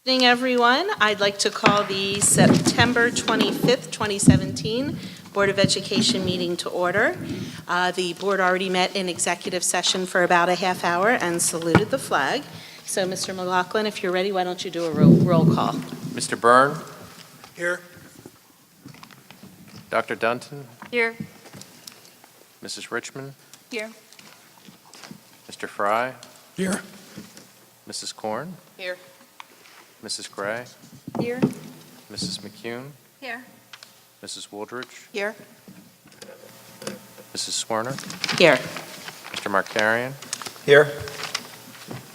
Good evening, everyone. I'd like to call the September 25th, 2017 Board of Education meeting to order. The board already met in executive session for about a half hour and saluted the flag. So, Mr. McLaughlin, if you're ready, why don't you do a roll call? Mr. Byrne? Here. Dr. Dunton? Here. Mrs. Richmond? Here. Mr. Fry? Here. Mrs. Korn? Here. Mrs. Gray? Here. Mrs. McCune? Here. Mrs. Wooldridge? Here. Mrs. Swerner? Here. Mr. Markarian? Here.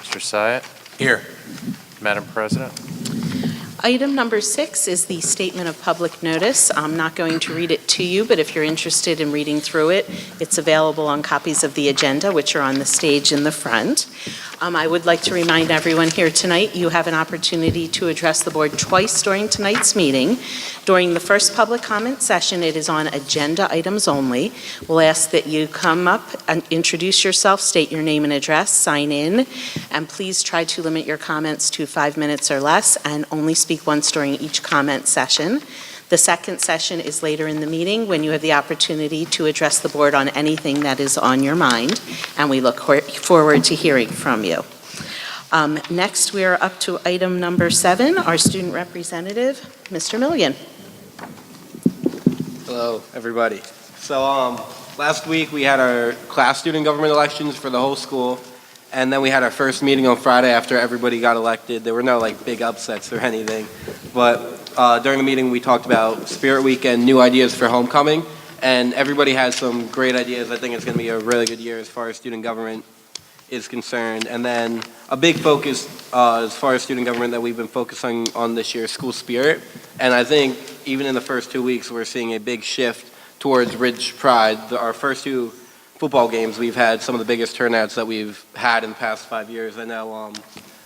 Mr. Syatt? Here. Madam President? Item number 6 is the statement of public notice. I'm not going to read it to you, but if you're interested in reading through it, it's available on copies of the agenda, which are on the stage in the front. I would like to remind everyone here tonight, you have an opportunity to address the board twice during tonight's meeting. During the first public comment session, it is on agenda items only. We'll ask that you come up and introduce yourself, state your name and address, sign in, and please try to limit your comments to 5 minutes or less and only speak once during each comment session. The second session is later in the meeting when you have the opportunity to address the board on anything that is on your mind, and we look forward to hearing from you. Next, we are up to item number 7, our student representative, Mr. Milligan. Hello, everybody. So last week we had our class student government elections for the whole school, and then we had our first meeting on Friday after everybody got elected. There were no big upsets or anything, but during the meeting we talked about Spirit Week and new ideas for homecoming, and everybody has some great ideas. I think it's going to be a really good year as far as student government is concerned. And then a big focus as far as student government that we've been focusing on this year is school spirit. And I think even in the first 2 weeks we're seeing a big shift towards Ridge Pride. Our first 2 football games, we've had some of the biggest turnouts that we've had in the past 5 years. I know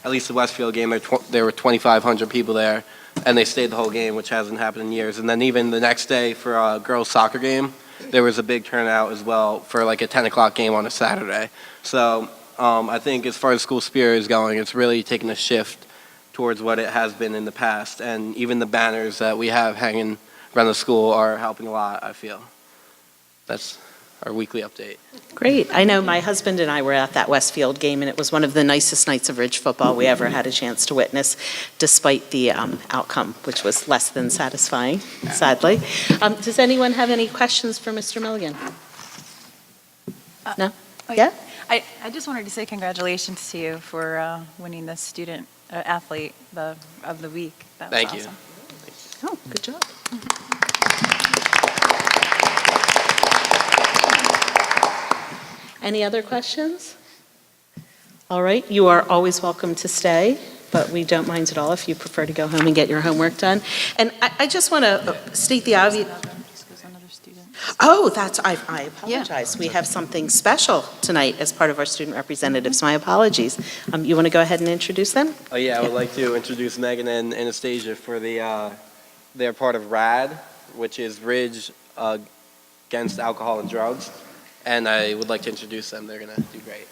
at least the Westfield game, there were 2,500 people there, and they stayed the whole game, which hasn't happened in years. And then even the next day for a girls' soccer game, there was a big turnout as well for a 10 o'clock game on a Saturday. So I think as far as school spirit is going, it's really taking a shift towards what it has been in the past. And even the banners that we have hanging around the school are helping a lot, I feel. That's our weekly update. Great. I know my husband and I were at that Westfield game, and it was one of the nicest nights of Ridge football we ever had a chance to witness, despite the outcome, which was less than satisfying, sadly. Does anyone have any questions for Mr. Milligan? No? Oh, yeah? I just wanted to say congratulations to you for winning the student athlete of the week. That was Thank awesome. you. Oh, good job. Any other questions? All right, you are always welcome to stay, but we don't mind at all if you prefer to go home and get your homework done. And I just want to state the obvious. Oh, I apologize. We have something special tonight as part of our student representatives. My apologies. You want to go ahead and introduce them? Oh yeah, I would like to introduce Megan and Anastasia for they're part of RAD, which is Ridge Against Alcohol and Drugs. And I would like to introduce them. They're going to do great.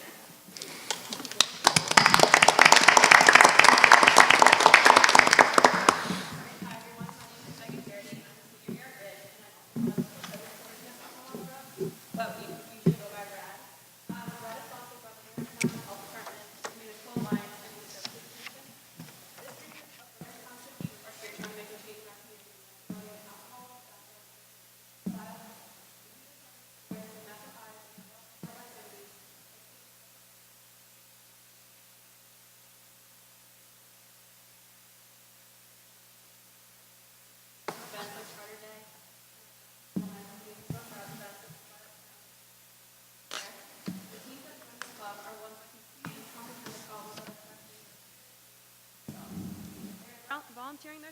Volunteering their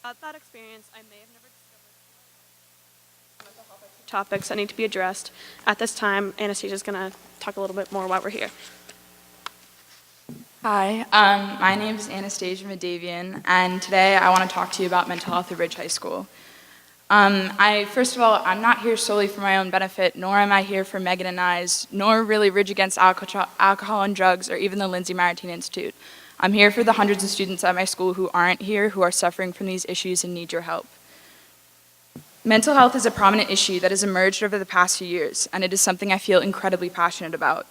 At that experience, I may have never discovered mental health topics that need to be addressed. At this time, Anastasia is going to talk a little bit more while we're here. Hi, my name is Anastasia Madavian, and today I want to talk to you about mental health at Ridge High School. First of all, I'm not here solely for my own benefit, nor am I here for Megan and I's, nor really Ridge Against Alcohol and Drugs, or even the Lindsay Maritine Institute. I'm here for the hundreds of students at my school who aren't here, who are suffering from these issues and need your help. Mental health is a prominent issue that has emerged over the past few years, and it is something I feel incredibly passionate about.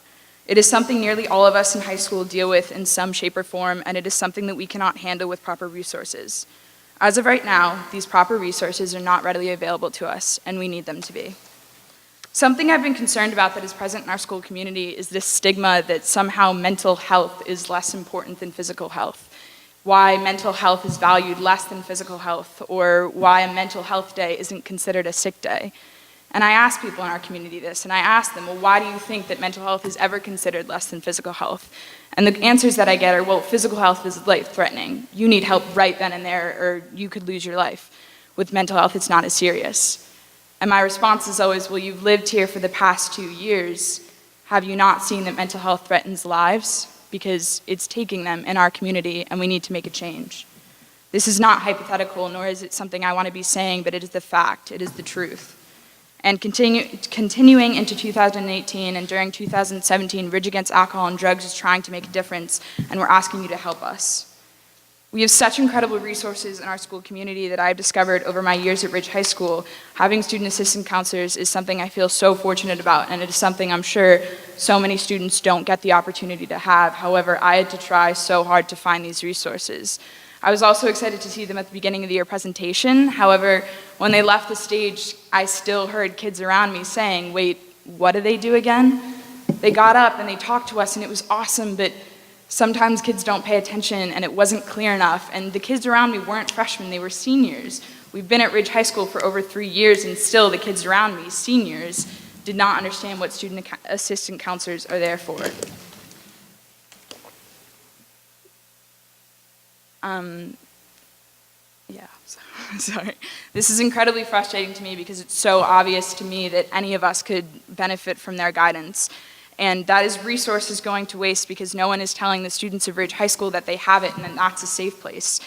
It is something nearly all of us in high school deal with in some shape or form, and it is something that we cannot handle with proper resources. As of right now, these proper resources are not readily available to us, and we need them to be. Something I've been concerned about that is present in our school community is this stigma that somehow mental health is less important than physical health. Why mental health is valued less than physical health, or why a mental health day isn't considered a sick day. And I ask people in our community this, and I ask them, well, why do you think that mental health is ever considered less than physical health? And the answers that I get are, well, physical health is life-threatening. You need help right then and there, or you could lose your life. With mental health, it's not as serious. And my response is always, well, you've lived here for the past 2 years. Have you not seen that mental health threatens lives? Because it's taking them in our community, and we need to make a change. This is not hypothetical, nor is it something I want to be saying, but it is the fact. It is the truth. And continuing into 2018 and during 2017, Ridge Against Alcohol and Drugs is trying to make a difference, and we're asking you to help us. We have such incredible resources in our school community that I've discovered over my years at Ridge High School. Having student assistant counselors is something I feel so fortunate about, and it is something I'm sure so many students don't get the opportunity to have. However, I had to try so hard to find these resources. I was also excited to see them at the beginning of the year presentation. However, when they left the stage, I still heard kids around me saying, wait, what do they do again? They got up and they talked to us and it was awesome, but sometimes kids don't pay attention and it wasn't clear enough. And the kids around me weren't freshmen, they were seniors. We've been at Ridge High School for over 3 years and still the kids around me, seniors, did not understand what student assistant counselors are there for. Sorry. This is incredibly frustrating to me because it's so obvious to me that any of us could benefit from their guidance. And that is resources going to waste because no one is telling the students of Ridge High School that they have it and that that's a safe place.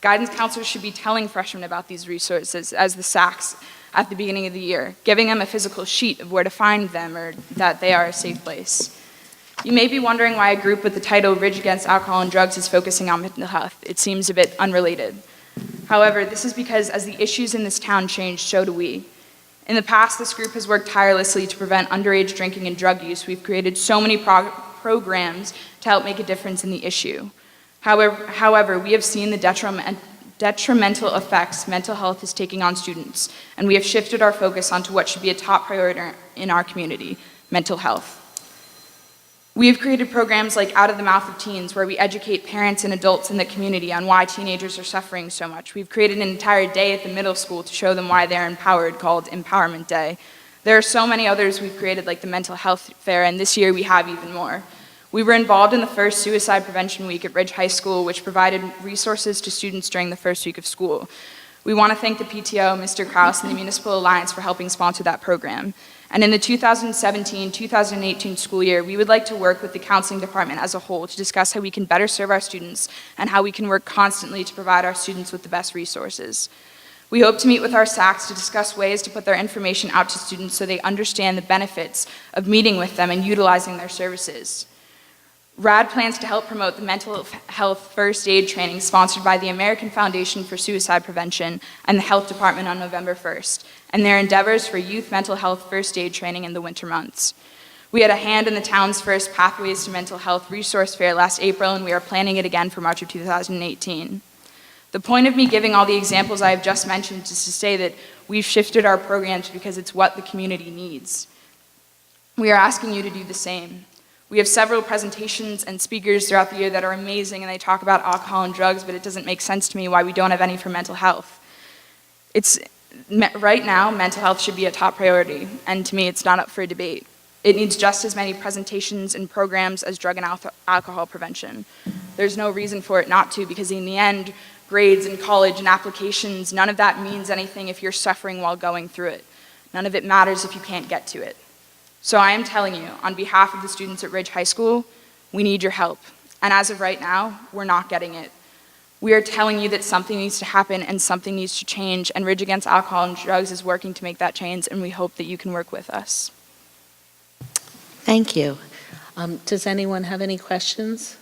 Guidance counselors should be telling freshmen about these resources as the SACs at the beginning of the year, giving them a physical sheet of where to find them or that they are a safe place. You may be wondering why a group with the title Ridge Against Alcohol and Drugs is focusing on mental health. It seems a bit unrelated. However, this is because as the issues in this town change, so do we. In the past, this group has worked tirelessly to prevent underage drinking and drug use. We've created so many programs to help make a difference in the issue. However, we have seen the detrimental effects mental health is taking on students, and we have shifted our focus onto what should be a top priority in our community, mental health. We have created programs like Out of the Mouth of Teens, where we educate parents and adults in the community on why teenagers are suffering so much. We've created an entire day at the middle school to show them why they're empowered, called Empowerment Day. There are so many others we've created, like the Mental Health Fair, and this year we have even more. We were involved in the first Suicide Prevention Week at Ridge High School, which provided resources to students during the first week of school. We want to thank the PTO, Mr. Krause, and the Municipal Alliance for helping sponsor that program. And in the 2017-2018 school year, we would like to work with the counseling department as a whole to discuss how we can better serve our students and how we can work constantly to provide our students with the best resources. We hope to meet with our SACs to discuss ways to put their information out to students so they understand the benefits of meeting with them and utilizing their services. RAD plans to help promote the mental health first aid training sponsored by the American Foundation for Suicide Prevention and the Health Department on November 1st, and their endeavors for youth mental health first aid training in the winter months. We had a hand in the town's first Pathways to Mental Health resource fair last April, and we are planning it again for March of 2018. The point of me giving all the examples I have just mentioned is to say that we've shifted our programs because it's what the community needs. We are asking you to do the same. We have several presentations and speakers throughout the year that are amazing, and they talk about alcohol and drugs, but it doesn't make sense to me why we don't have any for mental health. Right now, mental health should be a top priority, and to me, it's not up for debate. It needs just as many presentations and programs as drug and alcohol prevention. There's no reason for it not to, because in the end, grades in college and applications, none of that means anything if you're suffering while going through it. None of it matters if you can't get to it. So I am telling you, on behalf of the students at Ridge High School, we need your help. And as of right now, we're not getting it. We are telling you that something needs to happen and something needs to change, and Ridge Against Alcohol and Drugs is working to make that change, and we hope that you can work with us. Thank you. Does anyone have any questions?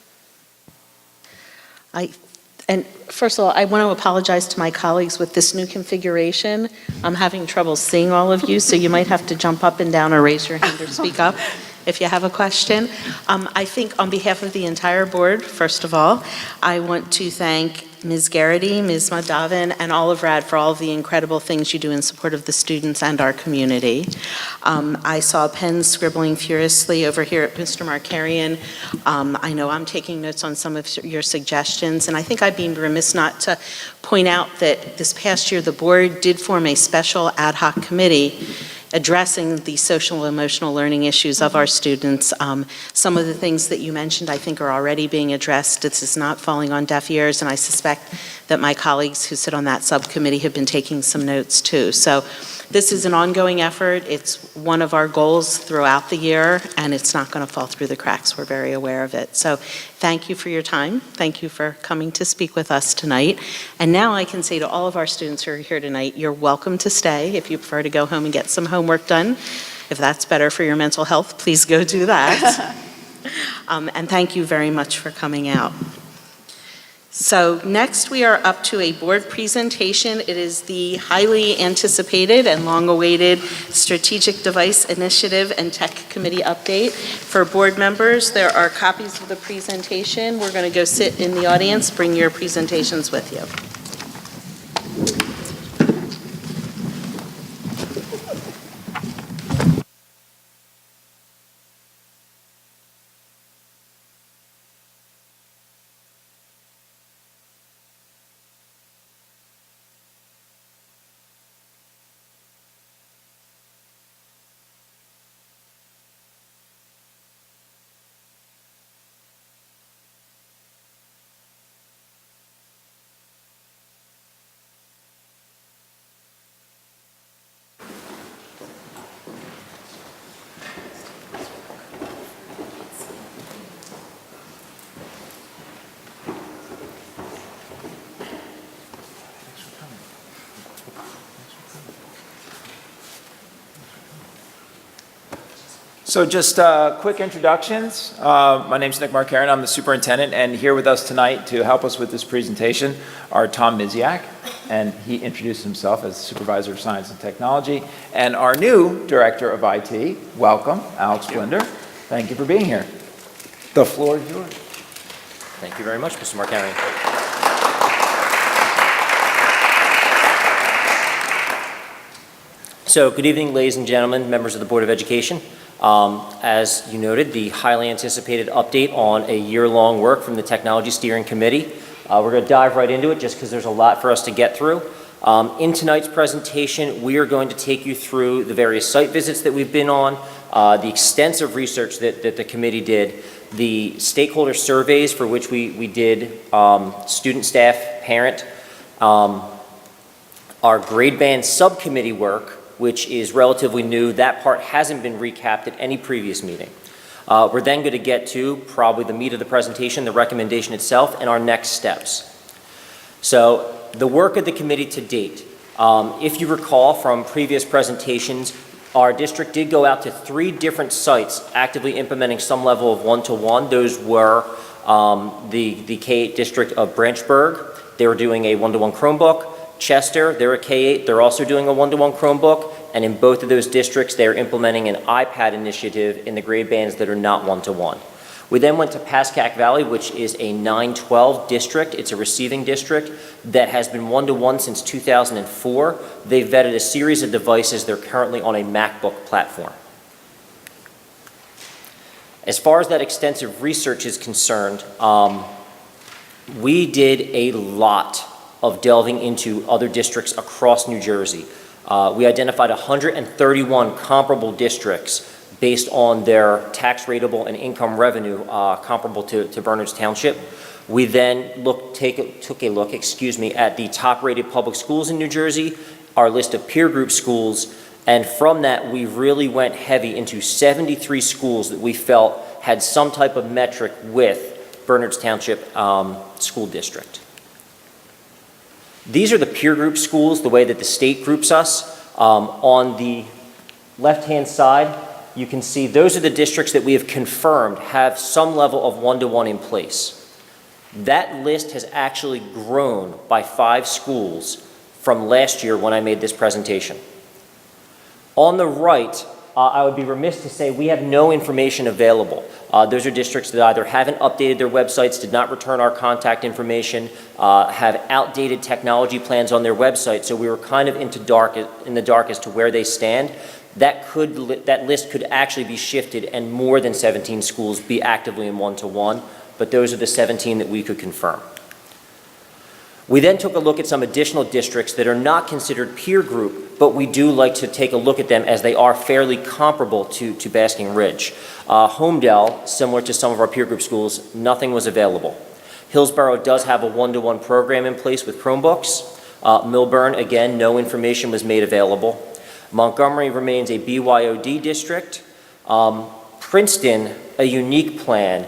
And first of all, I want to apologize to my colleagues with this new configuration. I'm having trouble seeing all of you, so you might have to jump up and down or raise your hand or speak up if you have a question. I think on behalf of the entire board, first of all, I want to thank Ms. Garrity, Ms. Madavin, and all of RAD for all of the incredible things you do in support of the students and our community. I saw pens scribbling furiously over here at Mr. Markarian. I know I'm taking notes on some of your suggestions, and I think I'd be remiss not to point out that this past year the board did form a special ad hoc committee addressing the social and emotional learning issues of our students. Some of the things that you mentioned, I think, are already being addressed. This is not falling on deaf ears, and I suspect that my colleagues who sit on that subcommittee have been taking some notes too. So this is an ongoing effort. It's one of our goals throughout the year, and it's not going to fall through the cracks. We're very aware of it. So thank you for your time. Thank you for coming to speak with us tonight. And now I can say to all of our students who are here tonight, you're welcome to stay. If you prefer to go home and get some homework done, if that's better for your mental health, please go do that. And thank you very much for coming out. So next we are up to a board presentation. It is the highly anticipated and long-awaited Strategic Device Initiative and Tech Committee update. For board members, there are copies of the presentation. We're going to go sit in the audience. Bring your presentations with you. So just quick introductions. My name's Nick Markarian. I'm the superintendent, and here with us tonight to help us with this presentation are Tom Miziak, and he introduced himself as Supervisor of Science and Technology, and our new Director of IT. Welcome, Alex Blinder. Thank you for being here. The floor is yours. Thank you very much, Mr. Markarian. So good evening, ladies and gentlemen, members of the Board of Education. As you noted, the highly anticipated update on a year-long work from the Technology Steering Committee. We're going to dive right into it just because there's a lot for us to get through. In tonight's presentation, we are going to take you through the various site visits that we've been on, the extensive research that the committee did, the stakeholder surveys for which we did student, staff, parent, our grade band subcommittee work, which is relatively new. That part hasn't been recapped at any previous meeting. We're then going to get to probably the meat of the presentation, the recommendation itself, and our next steps. So the work of the committee to date. If you recall from previous presentations, our district did go out to 3 different sites actively implementing some level of one-to-one. Those were the K-8 district of Branchburg. They were doing a one-to-one Chromebook. Chester, they're a K-8, they're also doing a one-to-one Chromebook, and in both of those districts, they're implementing an iPad initiative in the grade bands that are not one-to-one. We then went to Pascack Valley, which is a 912 district. It's a receiving district that has been one-to-one since 2004. They've vetted a series of devices. They're currently on a MacBook platform. As far as that extensive research is concerned, we did a lot of delving into other districts across New Jersey. We identified 131 comparable districts, based on their tax rateable and income revenue comparable to Bernards Township. We then took a look at the top-rated public schools in New Jersey, our list of peer group schools, and from that, we really went heavy into 73 schools that we felt had some type of metric with Bernards Township School District. These are the peer group schools, the way that the state groups us. On the left-hand side, you can see those are the districts that we have confirmed have some level of one-to-one in place. That list has actually grown by 5 schools from last year when I made this presentation. On the right, I would be remiss to say we have no information available. Those are districts that either haven't updated their websites, did not return our contact information, have outdated technology plans on their website, so we were kind of in the dark as to where they stand. That list could actually be shifted and more than 17 schools be actively in one-to-one, but those are the 17 that we could confirm. We then took a look at some additional districts that are not considered peer group, but we do like to take a look at them as they are fairly comparable to Basking Ridge. Homedale, similar to some of our peer group schools, nothing was available. Hillsborough does have a one-to-one program in place with Chromebooks. Millburn, again, no information was made available. Montgomery remains a BYOD district. Princeton, a unique plan.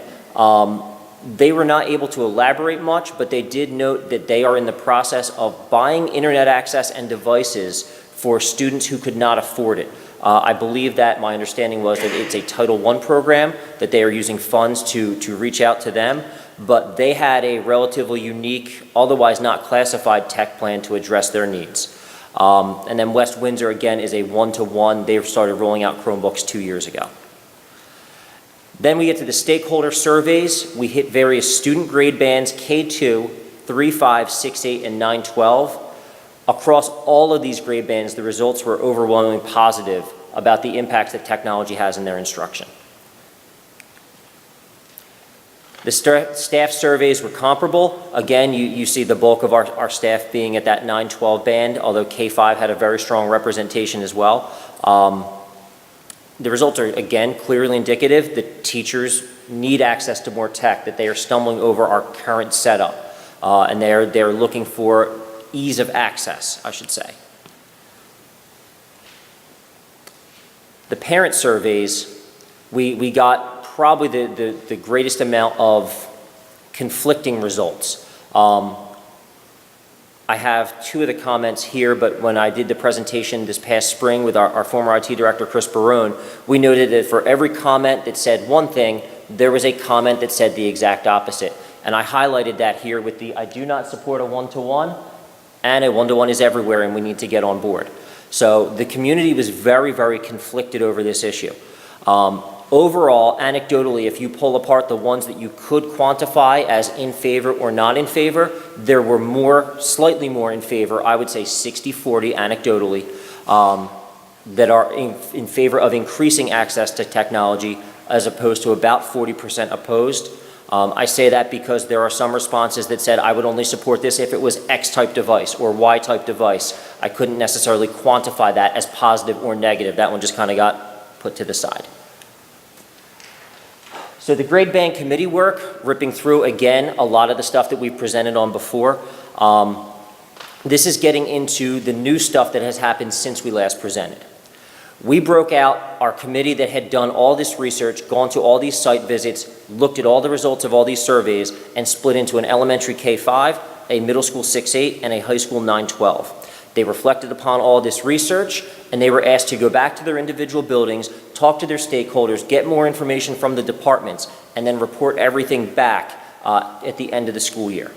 They were not able to elaborate much, but they did note that they are in the process of buying internet access and devices for students who could not afford it. I believe that my understanding was that it's a Title I program, that they are using funds to reach out to them, but they had a relatively unique, otherwise not classified tech plan to address their needs. And then West Windsor, again, is a one-to-one. They've started rolling out Chromebooks 2 years ago. Then we get to the stakeholder surveys. We hit various student grade bands, K2, 3, 5, 6, 8, and 9, 12. Across all of these grade bands, the results were overwhelmingly positive about the impacts that technology has in their instruction. The staff surveys were comparable. Again, you see the bulk of our staff being at that 9-12 band, although K5 had a very strong representation as well. The results are, again, clearly indicative that teachers need access to more tech, that they are stumbling over our current setup, and they're looking for ease of access, I should say. The parent surveys, we got probably the greatest amount of conflicting results. I have 2 of the comments here, but when I did the presentation this past spring with our former IT director, Chris Barone, we noted that for every comment that said one thing, there was a comment that said the exact opposite. And I highlighted that here with the I do not support a one-to-one, and a one-to-one is everywhere and we need to get on board. So the community was very, very conflicted over this issue. Overall, anecdotally, if you pull apart the ones that you could quantify as in favor or not in favor, there were slightly more in favor, I would say 60-40 anecdotally, that are in favor of increasing access to technology as opposed to about 40% opposed. I say that because there are some responses that said I would only support this if it was X-type device or Y-type device. I couldn't necessarily quantify that as positive or negative. That one just kind of got put to the side. So the grade band committee work, ripping through again a lot of the stuff that we've presented on before. This is getting into the new stuff that has happened since we last presented. We broke out our committee that had done all this research, gone to all these site visits, looked at all the results of all these surveys, and split into an elementary K5, a middle school 6-8, and a high school 9-12. They reflected upon all this research, and they were asked to go back to their individual buildings, talk to their stakeholders, get more information from the departments, and then report everything back at the end of the school year.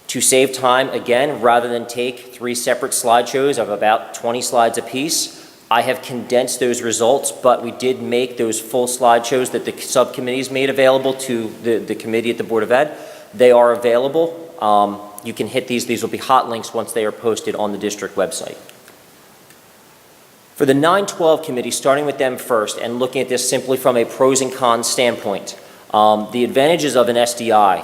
To save time, again, rather than take 3 separate slideshows of about 20 slides apiece, I have condensed those results, but we did make those full slideshows that the subcommittees made available to the committee at the Board of Ed. They are available. You can hit these. These will be hot links once they are posted on the district website. For the 9-12 committee, starting with them first and looking at this simply from a pros and cons standpoint, the advantages of an SDI,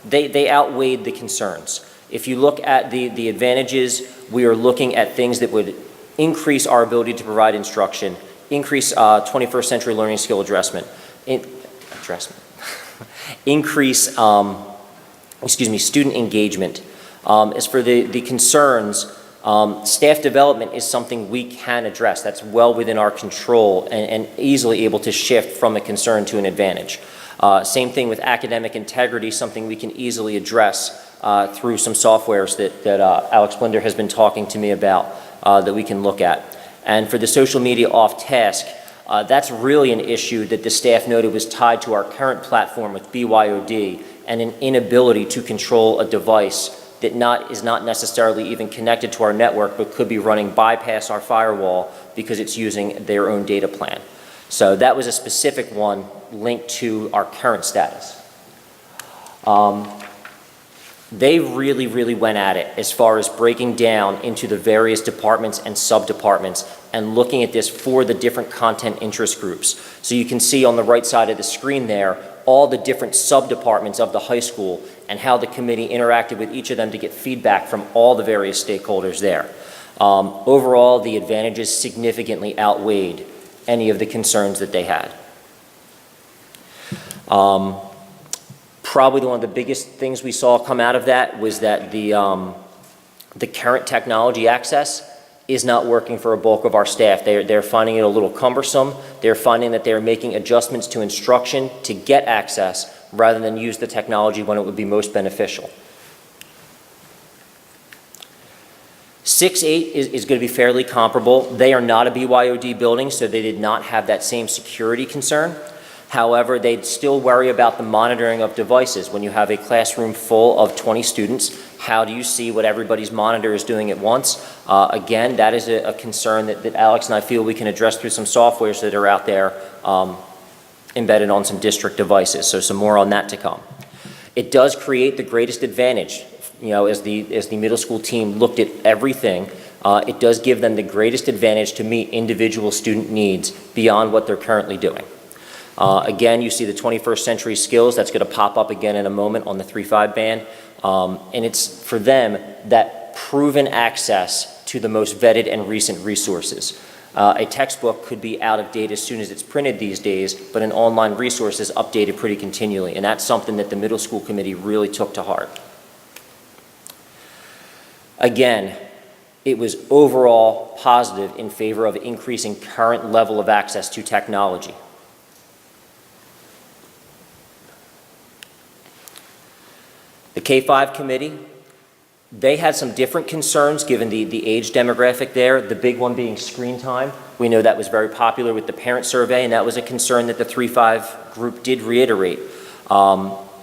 they outweighed the concerns. If you look at the advantages, we are looking at things that would increase our ability to provide instruction, increase 21st century learning skill increase, student engagement. As for the concerns, staff development is something we can address. That's well within our control and easily able to shift from a concern to an advantage. Same thing with academic integrity, something we can easily address through some softwares that Alex Blinder has been talking to me about that we can look at. And for the social media off task, that's really an issue that the staff noted was tied to our current platform with BYOD and an inability to control a device that is not necessarily even connected to our network, but could be running bypass our firewall because it's using their own data plan. So that was a specific one linked to our current status. They really went at it as far as breaking down into the various departments and sub-departments and looking at this for the different content interest groups. So you can see on the right side of the screen there all the different sub-departments of the high school and how the committee interacted with each of them to get feedback from all the various stakeholders there. Overall, the advantages significantly outweighed any of the concerns that they had. Probably one of the biggest things we saw come out of that was that the current technology access is not working for a bulk of our staff. They're finding it a little cumbersome. They're finding that they're making adjustments to instruction to get access rather than use the technology when it would be most beneficial. 6-8 is going to be fairly comparable. They are not a BYOD building, so they did not have that same security concern. However, they'd still worry about the monitoring of devices. When you have a classroom full of 20 students, how do you see what everybody's monitor is doing at once? Again, that is a concern that Alex and I feel we can address through some softwares that are out there embedded on some district devices. So some more on that to come. It does create the greatest advantage. You know, as the middle school team looked at everything, it does give them the greatest advantage to meet individual student needs beyond what they're currently doing. Again, you see the 21st century skills. That's going to pop up again in a moment on the 3.5 band. And it's for them that proven access to the most vetted and recent resources. A textbook could be out of date as soon as it's printed these days, but an online resource is updated pretty continually. And that's something that the middle school committee really took to heart. Again, it was overall positive in favor of increasing current level of access to technology. The K-5 committee, they had some different concerns given the age demographic there, the big one being screen time. We know that was very popular with the parent survey, and that was a concern that the 3.5 group did reiterate.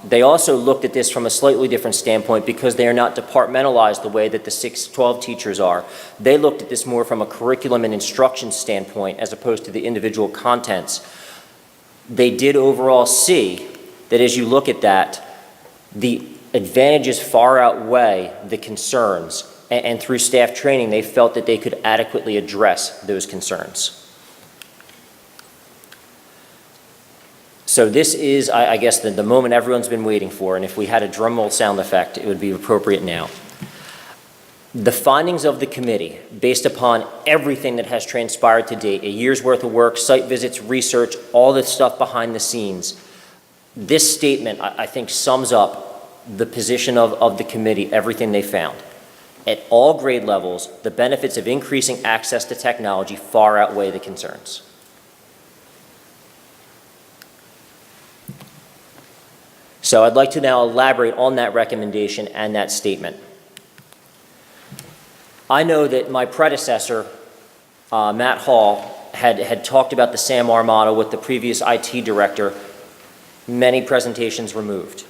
They also looked at this from a slightly different standpoint because they are not departmentalized the way that the 6-12 teachers are. They looked at this more from a curriculum and instruction standpoint as opposed to the individual contents. They did overall see that as you look at that, the advantages far outweigh the concerns, and through staff training, they felt that they could adequately address those concerns. So this is, I guess, the moment everyone's been waiting for, and if we had a drum roll sound effect, it would be appropriate now. The findings of the committee, based upon everything that has transpired to date, a year's worth of work, site visits, research, all the stuff behind the scenes, this statement, I think, sums up the position of the committee, everything they found. At all grade levels, the benefits of increasing access to technology far outweigh the concerns. So I'd like to now elaborate on that recommendation and that statement. I know that my predecessor, Matt Hall, had talked about the SAMR model with the previous IT director, many presentations removed.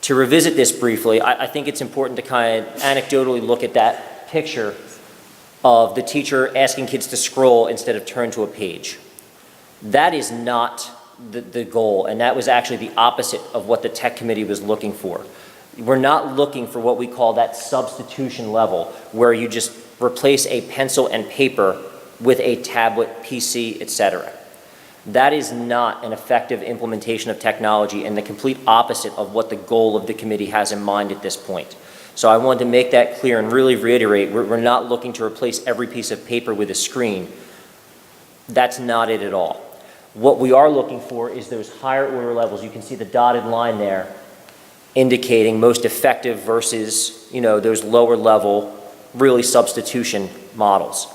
To revisit this briefly, I think it's important to kind of anecdotally look at that picture of the teacher asking kids to scroll instead of turn to a page. That is not the goal, and that was actually the opposite of what the tech committee was looking for. We're not looking for what we call that substitution level, where you just replace a pencil and paper with a tablet, PC, etc. That is not an effective implementation of technology and the complete opposite of what the goal of the committee has in mind at this point. So I wanted to make that clear and really reiterate, we're not looking to replace every piece of paper with a screen. That's not it at all. What we are looking for is those higher order levels. You can see the dotted line there indicating most effective versus, those lower level, really substitution models.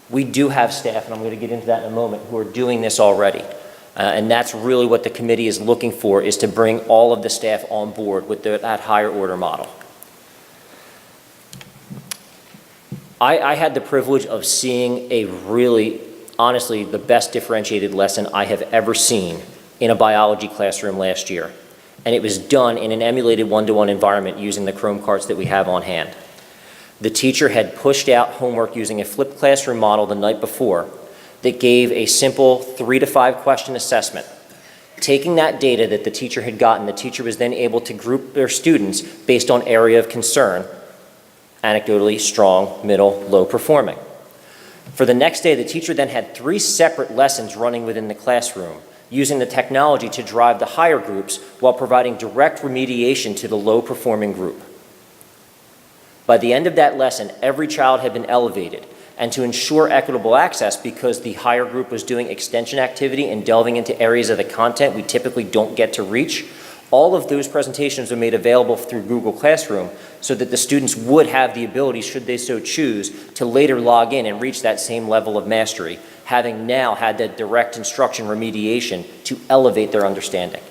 We do have staff, and I'm going to get into that in a moment, who are doing this already. And that's really what the committee is looking for, is to bring all of the staff on board with that higher order model. I had the privilege of seeing a really, honestly, the best differentiated lesson I have ever seen in a biology classroom last year. And it was done in an emulated one-to-one environment using the Chrome carts that we have on hand. The teacher had pushed out homework using a flipped classroom model the night before that gave a simple 3 to 5 question assessment. Taking that data that the teacher had gotten, the teacher was then able to group their students based on area of concern, anecdotally strong, middle, low performing. For the next day, the teacher then had 3 separate lessons running within the classroom, using the technology to drive the higher groups while providing direct remediation to the low performing group. By the end of that lesson, every child had been elevated, and to ensure equitable access, because the higher group was doing extension activity and delving into areas of the content we typically don't get to reach, all of those presentations are made available through Google Classroom so that the students would have the ability, should they so choose, to later log in and reach that same level of mastery, having now had that direct instruction remediation to elevate their understanding.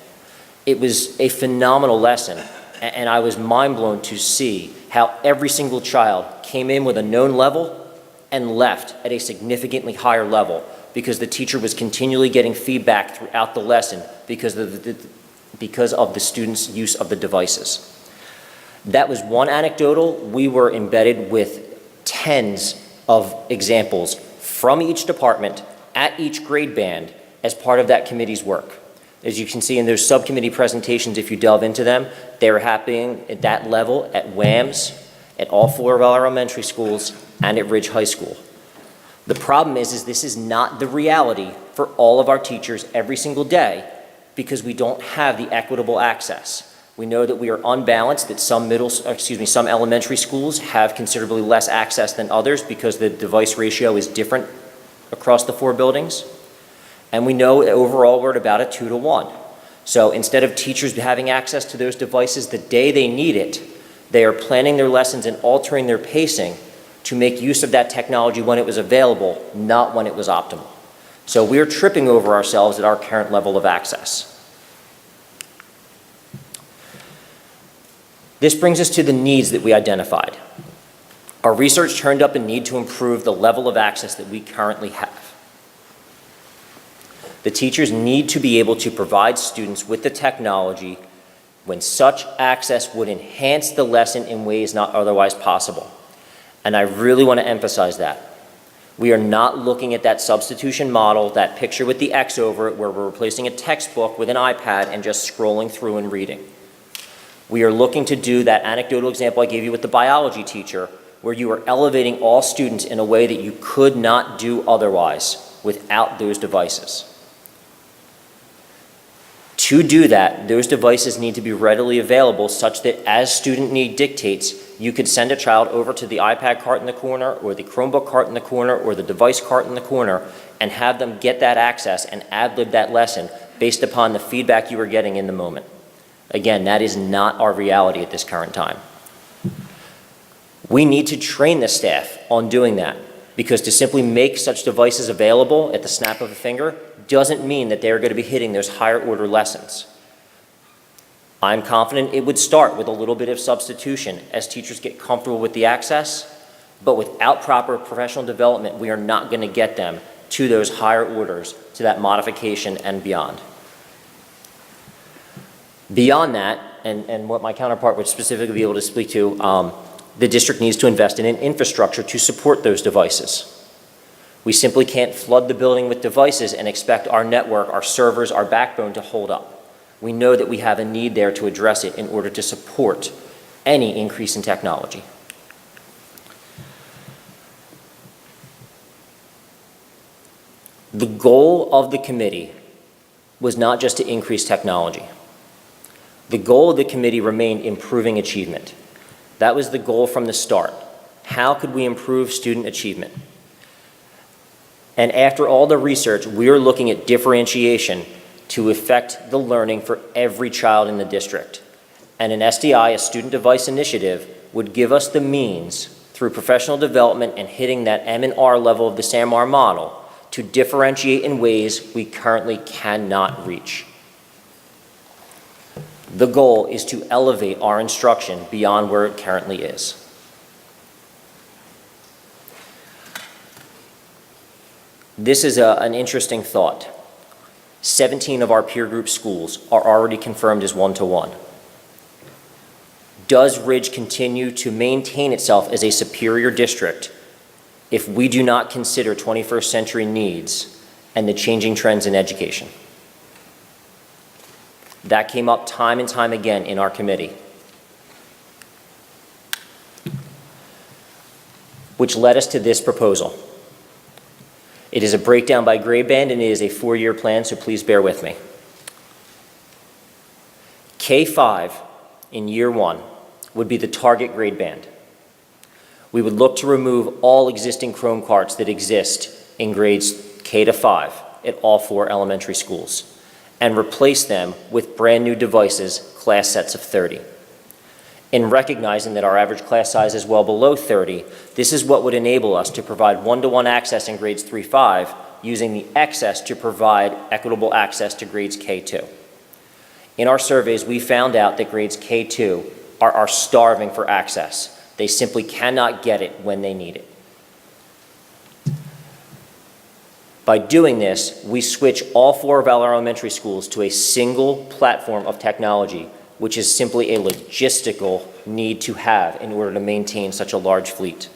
It was a phenomenal lesson, and I was mind blown to see how every single child came in with a known level and left at a significantly higher level, because the teacher was continually getting feedback throughout the lesson because of the students' use of the devices. That was one anecdotal. We were embedded with tens of examples from each department at each grade band as part of that committee's work. As you can see in those subcommittee presentations, if you delve into them, they were happening at that level at WAMS, at all 4 of our elementary schools, and at Ridge High School. The problem is this is not the reality for all of our teachers every single day, because we don't have the equitable access. We know that we are unbalanced, that some elementary schools have considerably less access than others because the device ratio is different across the 4 buildings. And we know that overall we're at about a 2 to 1. So instead of teachers having access to those devices the day they need it, they are planning their lessons and altering their pacing to make use of that technology when it was available, not when it was optimal. So we're tripping over ourselves at our current level of access. This brings us to the needs that we identified. Our research turned up a need to improve the level of access that we currently have. The teachers need to be able to provide students with the technology when such access would enhance the lesson in ways not otherwise possible. And I really want to emphasize that. We are not looking at that substitution model, that picture with the X over it, where we're replacing a textbook with an iPad and just scrolling through and reading. We are looking to do that anecdotal example I gave you with the biology teacher, where you are elevating all students in a way that you could not do otherwise without those devices. To do that, those devices need to be readily available such that as student need dictates, you could send a child over to the iPad cart in the corner, or the Chromebook cart in the corner, or the device cart in the corner, and have them get that access and ad-lib that lesson based upon the feedback you were getting in the moment. Again, that is not our reality at this current time. We need to train the staff on doing that, because to simply make such devices available at the snap of a finger doesn't mean that they're going to be hitting those higher order lessons. I'm confident it would start with a little bit of substitution as teachers get comfortable with the access, but without proper professional development, we are not going to get them to those higher orders, to that modification and beyond. Beyond that, and what my counterpart would specifically be able to speak to, the district needs to invest in an infrastructure to support those devices. We simply can't flood the building with devices and expect our network, our servers, our backbone to hold up. We know that we have a need there to address it in order to support any increase in technology. The goal of the committee was not just to increase technology. The goal of the committee remained improving achievement. That was the goal from the start. How could we improve student achievement? And after all the research, we are looking at differentiation to affect the learning for every child in the district. And an SDI, a student device initiative, would give us the means through professional development and hitting that M&R level of the SAMR model to differentiate in ways we currently cannot reach. The goal is to elevate our instruction beyond where it currently is. This is an interesting thought. 17 of our peer group schools are already confirmed as one-to-one. Does Ridge continue to maintain itself as a superior district if we do not consider 21st century needs and the changing trends in education? That came up time and time again in our committee, which led us to this proposal. It is a breakdown by grade band and it is a 4-year plan, so please bear with me. K-5 in year 1 would be the target grade band. We would look to remove all existing Chrome carts that exist in grades K to 5 at all 4 elementary schools and replace them with brand new devices, class sets of 30. In recognizing that our average class size is well below 30, this is what would enable us to provide one-to-one access in grades 3-5, using the excess to provide equitable access to grades K2. In our surveys, we found out that grades K2 are starving for access. They simply cannot get it when they need it. By doing this, we switch all 4 of our elementary schools to a single platform of technology, which is simply a logistical need to have in order to maintain such a large fleet.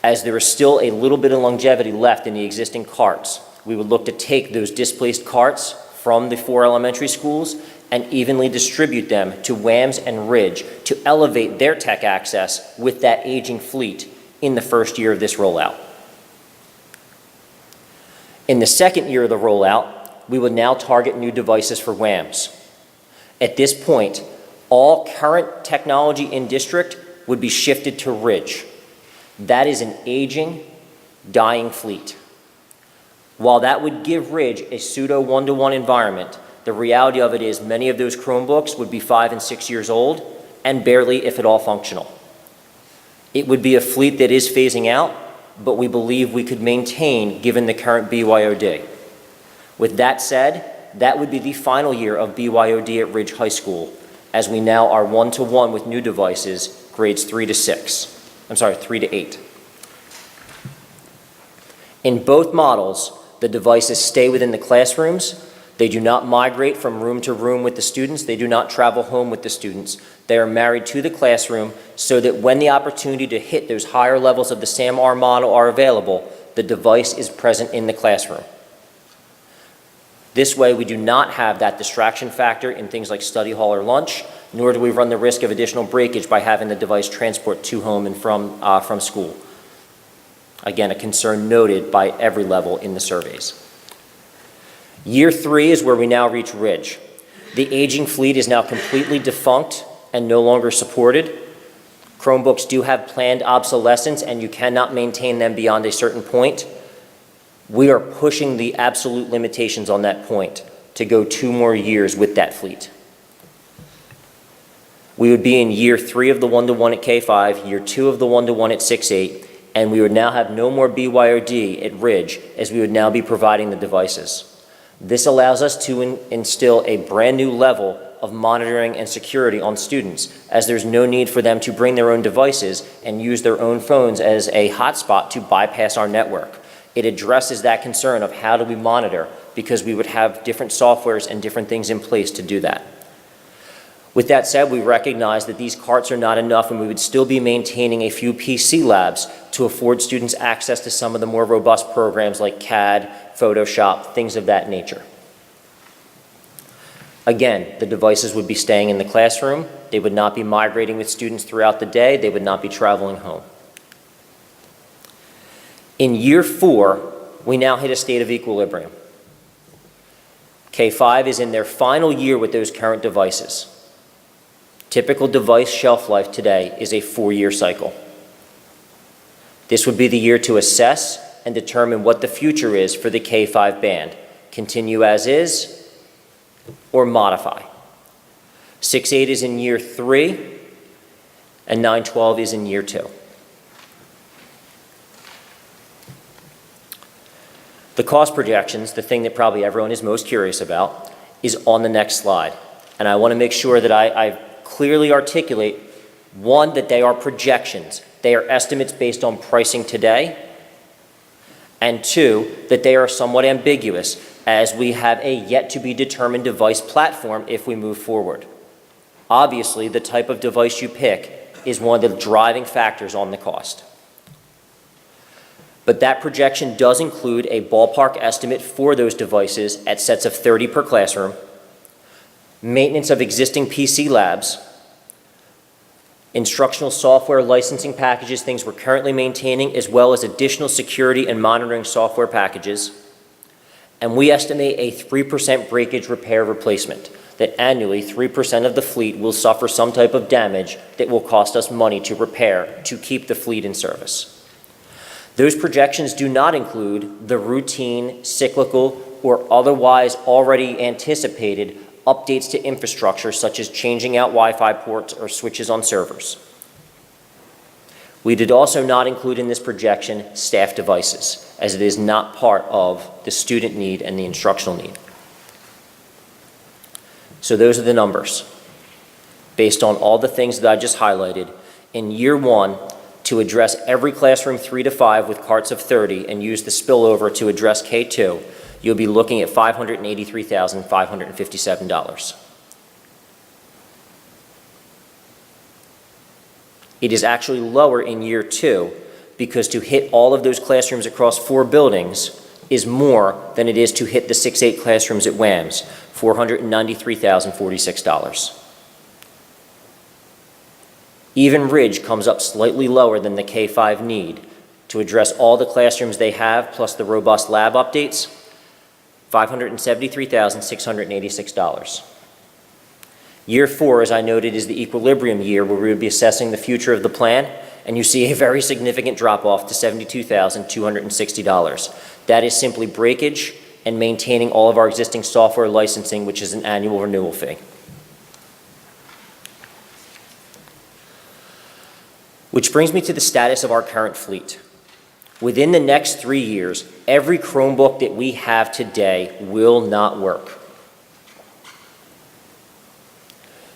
As there is still a little bit of longevity left in the existing carts, we would look to take those displaced carts from the 4 elementary schools and evenly distribute them to WAMS and Ridge to elevate their tech access with that aging fleet in the first year of this rollout. In the second year of the rollout, we would now target new devices for WAMS. At this point, all current technology in district would be shifted to Ridge. That is an aging, dying fleet. While that would give Ridge a pseudo one-to-one environment, the reality of it is many of those Chromebooks would be 5 and 6 years old and barely, if at all, functional. It would be a fleet that is phasing out, but we believe we could maintain given the current BYOD. With that said, that would be the final year of BYOD at Ridge High School, as we now are one-to-one with new devices, grades 3 to 8. In both models, the devices stay within the classrooms. They do not migrate from room to room with the students. They do not travel home with the students. They are married to the classroom so that when the opportunity to hit those higher levels of the SAMR model are available, the device is present in the classroom. This way, we do not have that distraction factor in things like study hall or lunch, nor do we run the risk of additional breakage by having the device transport to home and from school. Again, a concern noted by every level in the surveys. Year 3 is where we now reach Ridge. The aging fleet is now completely defunct and no longer supported. Chromebooks do have planned obsolescence and you cannot maintain them beyond a certain point. We are pushing the absolute limitations on that point to go 2 more years with that fleet. We would be in year 3 of the one-to-one at K-5, year 2 of the one-to-one at 6-8, and we would now have no more BYOD at Ridge, as we would now be providing the devices. This allows us to instill a brand new level of monitoring and security on students, as there's no need for them to bring their own devices and use their own phones as a hotspot to bypass our network. It addresses that concern of how do we monitor, because we would have different softwares and different things in place to do that. With that said, we recognize that these carts are not enough and we would still be maintaining a few PC labs to afford students access to some of the more robust programs like CAD, Photoshop, things of that nature. Again, the devices would be staying in the classroom. They would not be migrating with students throughout the day. They would not be traveling home. In year 4, we now hit a state of equilibrium. K-5 is in their final year with those current devices. Typical device shelf life today is a 4-year cycle. This would be the year to assess and determine what the future is for the K-5 band. Continue as is or modify. 6-8 is in year 3 and 9-12 is in year 2. The cost projections, the thing that probably everyone is most curious about, is on the next slide. And I want to make sure that I clearly articulate, one, that they are projections. They are estimates based on pricing today. And two, that they are somewhat ambiguous as we have a yet-to-be-determined device platform if we move forward. Obviously, the type of device you pick is one of the driving factors on the cost. But that projection does include a ballpark estimate for those devices at sets of 30 per classroom, maintenance of existing PC labs, instructional software licensing packages, things we're currently maintaining, as well as additional security and monitoring software packages. And we estimate a 3% breakage repair replacement, that annually 3% of the fleet will suffer some type of damage that will cost us money to repair to keep the fleet in service. Those projections do not include the routine, cyclical, or otherwise already anticipated updates to infrastructure, such as changing out Wi-Fi ports or switches on servers. We did also not include in this projection staff devices, as it is not part of the student need and the instructional need. So those are the numbers. Based on all the things that I just highlighted, in year 1, to address every classroom 3 to 5 with carts of 30 and use the spillover to address K2, you'll be looking at $583,557. It is actually lower in year 2 because to hit all of those classrooms across 4 buildings is more than it is to hit the 6-8 classrooms at WAMS, $493,046. Even Ridge comes up slightly lower than the K-5 need to address all the classrooms they have, plus the robust lab updates, $573,686. Year 4, as I noted, is the equilibrium year where we would be assessing the future of the plan, and you see a very significant drop-off to $72,260. That is simply breakage and maintaining all of our existing software licensing, which is an annual renewal fee. Which brings me to the status of our current fleet. Within the next 3 years, every Chromebook that we have today will not work.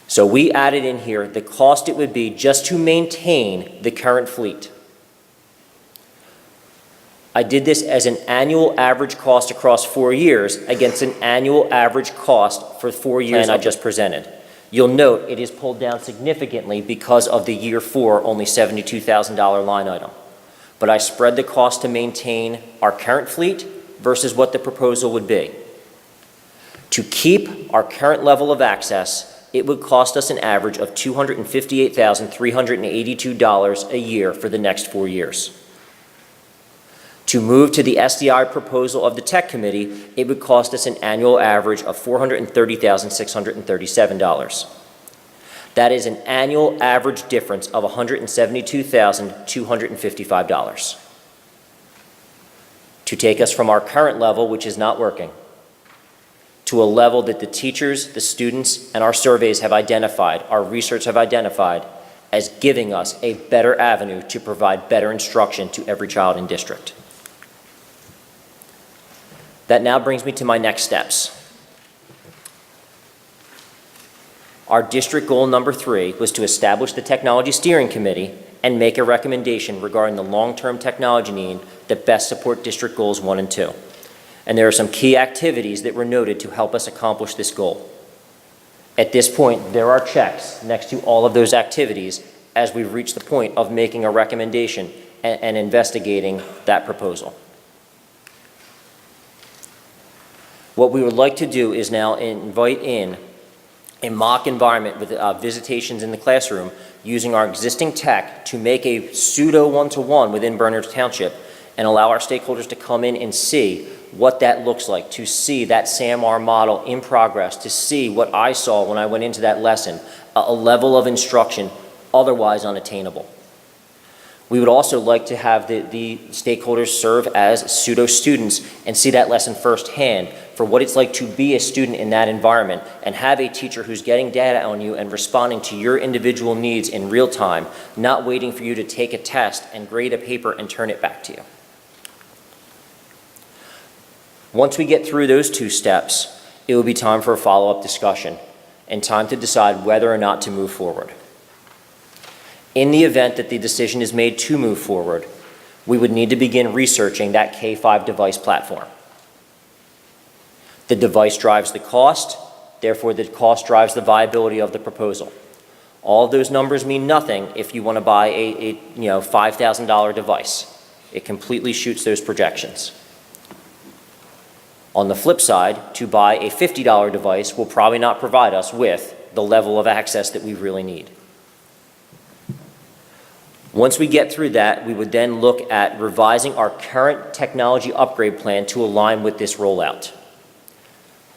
So we added in here the cost it would be just to maintain the current fleet. I did this as an annual average cost across 4 years against an annual average cost for 4 years I just presented. You'll note it is pulled down significantly because of the year 4, only $72,000 line item. But I spread the cost to maintain our current fleet versus what the proposal would be. To keep our current level of access, it would cost us an average of $258,382 a year for the next 4 years. To move to the SDI proposal of the Tech Committee, it would cost us an annual average of $430,637. That is an annual average difference of $172,255. To take us from our current level, which is not working, to a level that the teachers, the students, and our surveys have identified, our research have identified, as giving us a better avenue to provide better instruction to every child in district. That now brings me to my next steps. Our district goal number 3 was to establish the Technology Steering Committee and make a recommendation regarding the long-term technology need that best support district goals 1 and 2. And there are some key activities that were noted to help us accomplish this goal. At this point, there are checks next to all of those activities as we've reached the point of making a recommendation and investigating that proposal. What we would like to do is now invite in a mock environment with visitations in the classroom using our existing tech to make a pseudo one-to-one within Berners Township and allow our stakeholders to come in and see what that looks like, to see that SAMR model in progress, to see what I saw when I went into that lesson, a level of instruction otherwise unattainable. We would also like to have the stakeholders serve as pseudo-students and see that lesson firsthand for what it's like to be a student in that environment and have a teacher who's getting data on you and responding to your individual needs in real time, not waiting for you to take a test and grade a paper and turn it back to you. Once we get through those two steps, it will be time for a follow-up discussion and time to decide whether or not to move forward. In the event that the decision is made to move forward, we would need to begin researching that K-5 device platform. The device drives the cost, therefore the cost drives the viability of the proposal. All of those numbers mean nothing if you want to buy a $5,000 device. It completely shoots those projections. On the flip side, to buy a $50 device will probably not provide us with the level of access that we really need. Once we get through that, we would then look at revising our current technology upgrade plan to align with this rollout.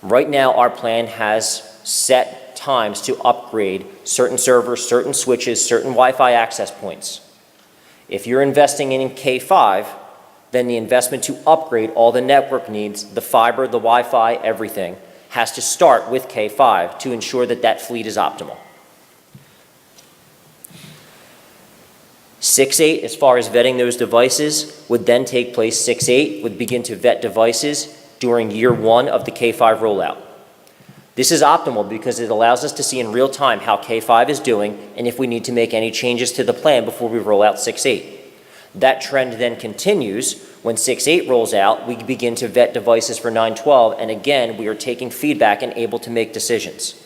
Right now, our plan has set times to upgrade certain servers, certain switches, certain Wi-Fi access points. If you're investing in K-5, then the investment to upgrade all the network needs, the fiber, the Wi-Fi, everything, has to start with K-5 to ensure that that fleet is optimal. 6.8, as far as vetting those devices, would then take place. 6.8 would begin to vet devices during year 1 of the K-5 rollout. This is optimal because it allows us to see in real time how K-5 is doing and if we need to make any changes to the plan before we roll out 6.8. That trend then continues. When 6.8 rolls out, we begin to vet devices for 9.12, and again, we are taking feedback and able to make decisions.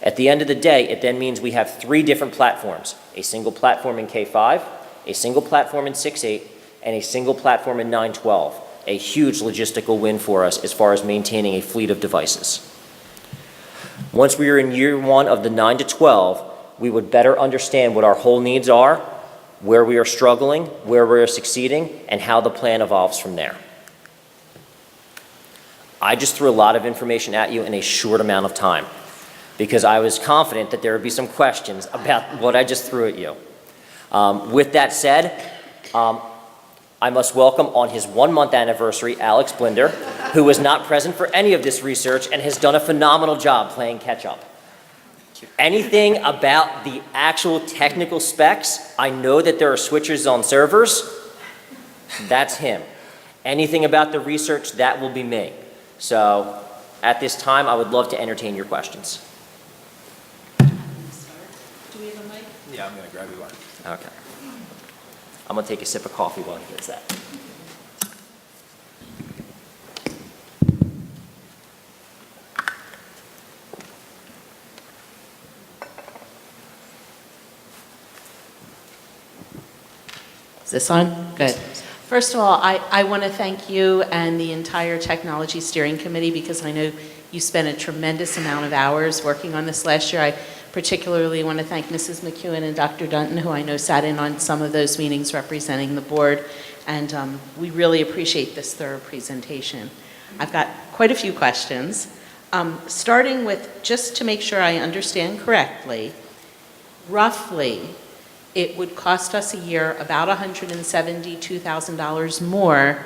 At the end of the day, it then means we have 3 different platforms: a single platform in K-5, a single platform in 6.8, and a single platform in 9.12. A huge logistical win for us as far as maintaining a fleet of devices. Once we are in year 1 of the 9 to 12, we would better understand what our whole needs are, where we are struggling, where we are succeeding, and how the plan evolves from there. I just threw a lot of information at you in a short amount of time because I was confident that there would be some questions about what I just threw at you. With that said, I must welcome on his 1-month anniversary, Alex Blinder, who was not present for any of this research and has done a phenomenal job playing catch up. Anything about the actual technical specs, I know that there are switches on servers, that's him. Anything about the research, that will be me. So at this time, I would love to entertain your questions. Do we have a mic? Yeah, I'm going to grab you one. Okay. I'm going to take a sip of coffee while he gets that. Is this on? Good. First of all, I want to thank you and the entire Technology Steering Committee because I know you spent a tremendous amount of hours working on this last year. I particularly want to thank Mrs. McEwen and Dr. Dunton, who I know sat in on some of those meetings representing the board, and we really appreciate this thorough presentation. I've got quite a few questions, starting with, just to make sure I understand correctly, roughly, it would cost us a year about $172,000 more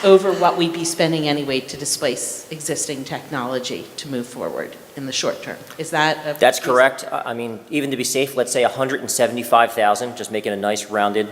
over what we'd be spending anyway to displace existing technology to move forward in the short term. Is that That's correct. I mean, even to be safe, let's say $175,000, just making a nice rounded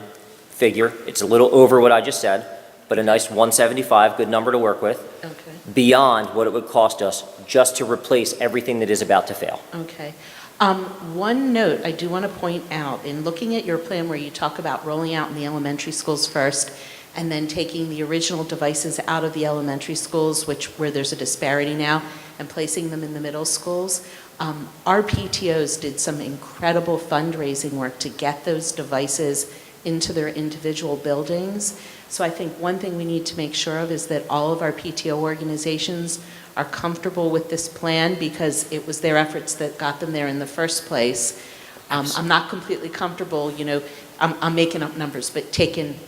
figure. It's a little over what I just said, but a nice 175, good number to work with. Okay. Beyond what it would cost us just to replace everything that is about to fail. Okay. One note I do want to point out, in looking at your plan where you talk about rolling out in the elementary schools first and then taking the original devices out of the elementary schools, where there's a disparity now, and placing them in the middle schools, our PTOs did some incredible fundraising work to get those devices into their individual buildings. So I think one thing we need to make sure of is that all of our PTO organizations are comfortable with this plan because it was their efforts that got them there in the first place. I'm not completely comfortable, I'm making up numbers, but taking,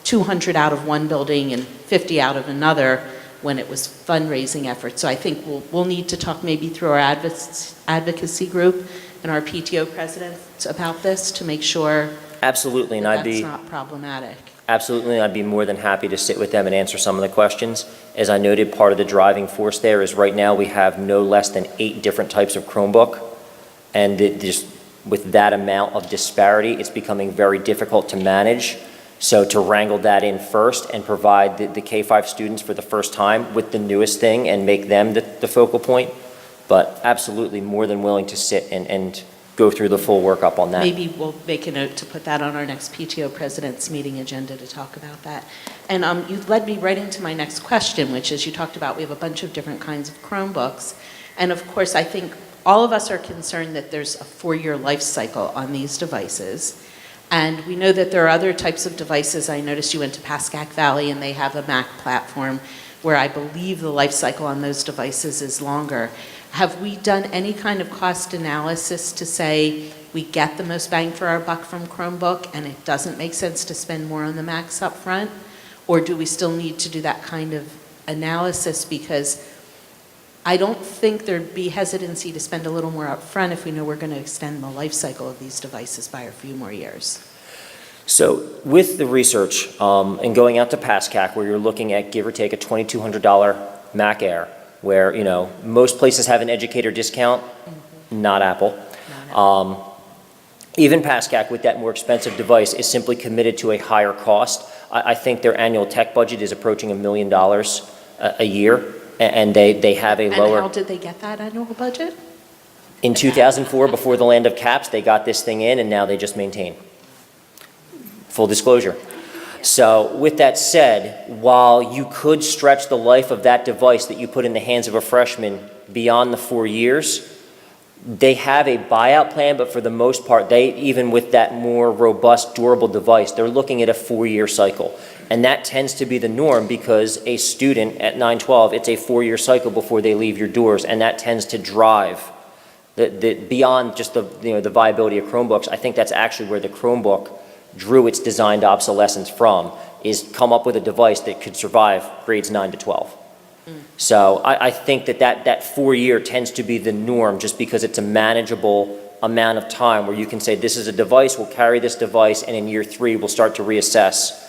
200 out of one building and 50 out of another when it was fundraising efforts. So I think we'll need to talk maybe through our advocacy group and our PTO presidents about this to make sure Absolutely, and that I'd be... that's not problematic. Absolutely, I'd be more than happy to sit with them and answer some of the questions. As I noted, part of the driving force there is right now we have no less than 8 different types of Chromebook, and just with that amount of disparity, it's becoming very difficult to manage. So to wrangle that in first and provide the K-5 students for the first time with the newest thing and make them the focal point, but absolutely more than willing to sit and go through the full workup on that. Maybe we'll make a note to put that on our next PTO President's meeting agenda to talk about that. And you led me right into my next question, which is you talked about we have a bunch of different kinds of Chromebooks. And of course, I think all of us are concerned that there's a 4-year life cycle on these devices. And we know that there are other types of devices. I noticed you went to Pascack Valley and they have a Mac platform where I believe the life cycle on those devices is longer. Have we done any kind of cost analysis to say we get the most bang for our buck from Chromebook and it doesn't make sense to spend more on the Macs up front? Or do we still need to do that kind of analysis? Because I don't think there'd be hesitancy to spend a little more up front if we know we're going to extend the life cycle of these devices by a few more years. So with the research and going out to Pascack, where you're looking at give or take a $2,200 Mac Air, where most places have an educator discount, not Apple. Even Pascack, with that more expensive device, is simply committed to a higher cost. I think their annual tech budget is approaching $1 million a year, and they have a lower... And how did they get that annual budget? In 2004, before the land of caps, they got this thing in, and now they just maintain. Full disclosure. So with that said, while you could stretch the life of that device that you put in the hands of a freshman beyond the 4 years, they have a buyout plan, but for the most part, even with that more robust, durable device, they're looking at a 4-year cycle. And that tends to be the norm because a student at 912, it's a 4-year cycle before they leave your doors, and that tends to drive beyond just the viability of Chromebooks. I think that's actually where the Chromebook drew its designed obsolescence from, is come up with a device that could survive grades 9 to 12. So I think that 4-year tends to be the norm just because it's a manageable amount of time where you can say this is a device, we'll carry this device, and in year 3 we'll start to reassess.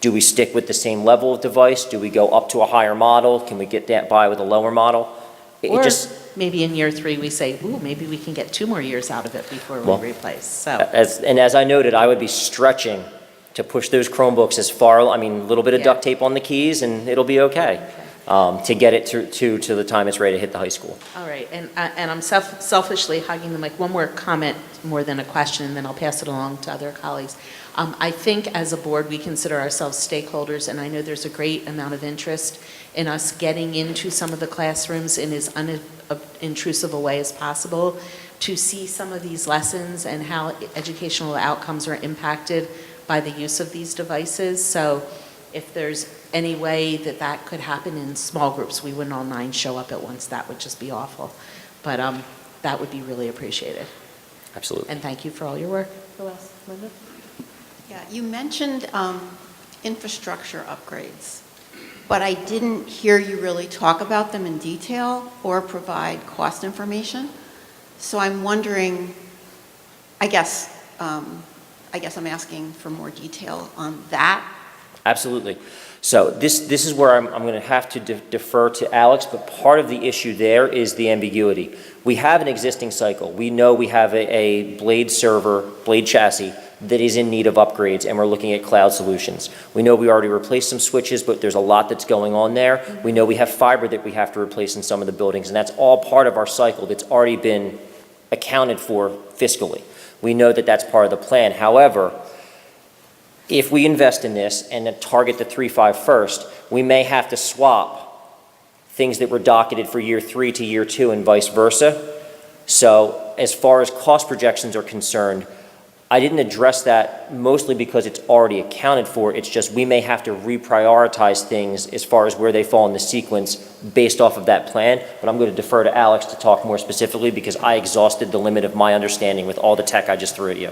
Do we stick with the same level of device? Do we go up to a higher model? Can we get that by with a lower model? Or maybe in year 3 we say, ooh, maybe we can get 2 more years out of it before we replace. So as I noted, I would be stretching to push those Chromebooks as far, a little bit of duct tape on the keys and it'll be okay. To get it to the time it's ready to hit the high school. All right, and I'm selfishly hugging the mic. One more comment more than a question, and then I'll pass it along to other colleagues. I think as a board, we consider ourselves stakeholders, and I know there's a great amount of interest in us getting into some of the classrooms in as unintrusive a way as possible to see some of these lessons and how educational outcomes are impacted by the use of these devices. So if there's any way that could happen in small groups, we wouldn't all 9 show up at once. That would just be awful. But that would be really appreciated. Absolutely. And thank you for all your work. Who else? Linda? Yeah, you mentioned infrastructure upgrades, but I didn't hear you really talk about them in detail or provide cost information. So I'm wondering, I guess I'm asking for more detail on that. Absolutely. So this is where I'm going to have to defer to Alex, but part of the issue there is the ambiguity. We have an existing cycle. We know we have a blade chassis that is in need of upgrades, and we're looking at cloud solutions. We know we already replaced some switches, but there's a lot that's going on there. We know we have fiber that we have to replace in some of the buildings, and that's all part of our cycle that's already been accounted for fiscally. We know that that's part of the plan. However, if we invest in this and target the 3.5 first, we may have to swap things that were docketed for year 3 to year 2 and vice versa. So as far as cost projections are concerned, I didn't address that mostly because it's already accounted for. It's just we may have to reprioritize things as far as where they fall in the sequence based off of that plan. But I'm going to defer to Alex to talk more specifically because I exhausted the limit of my understanding with all the tech I just threw at you.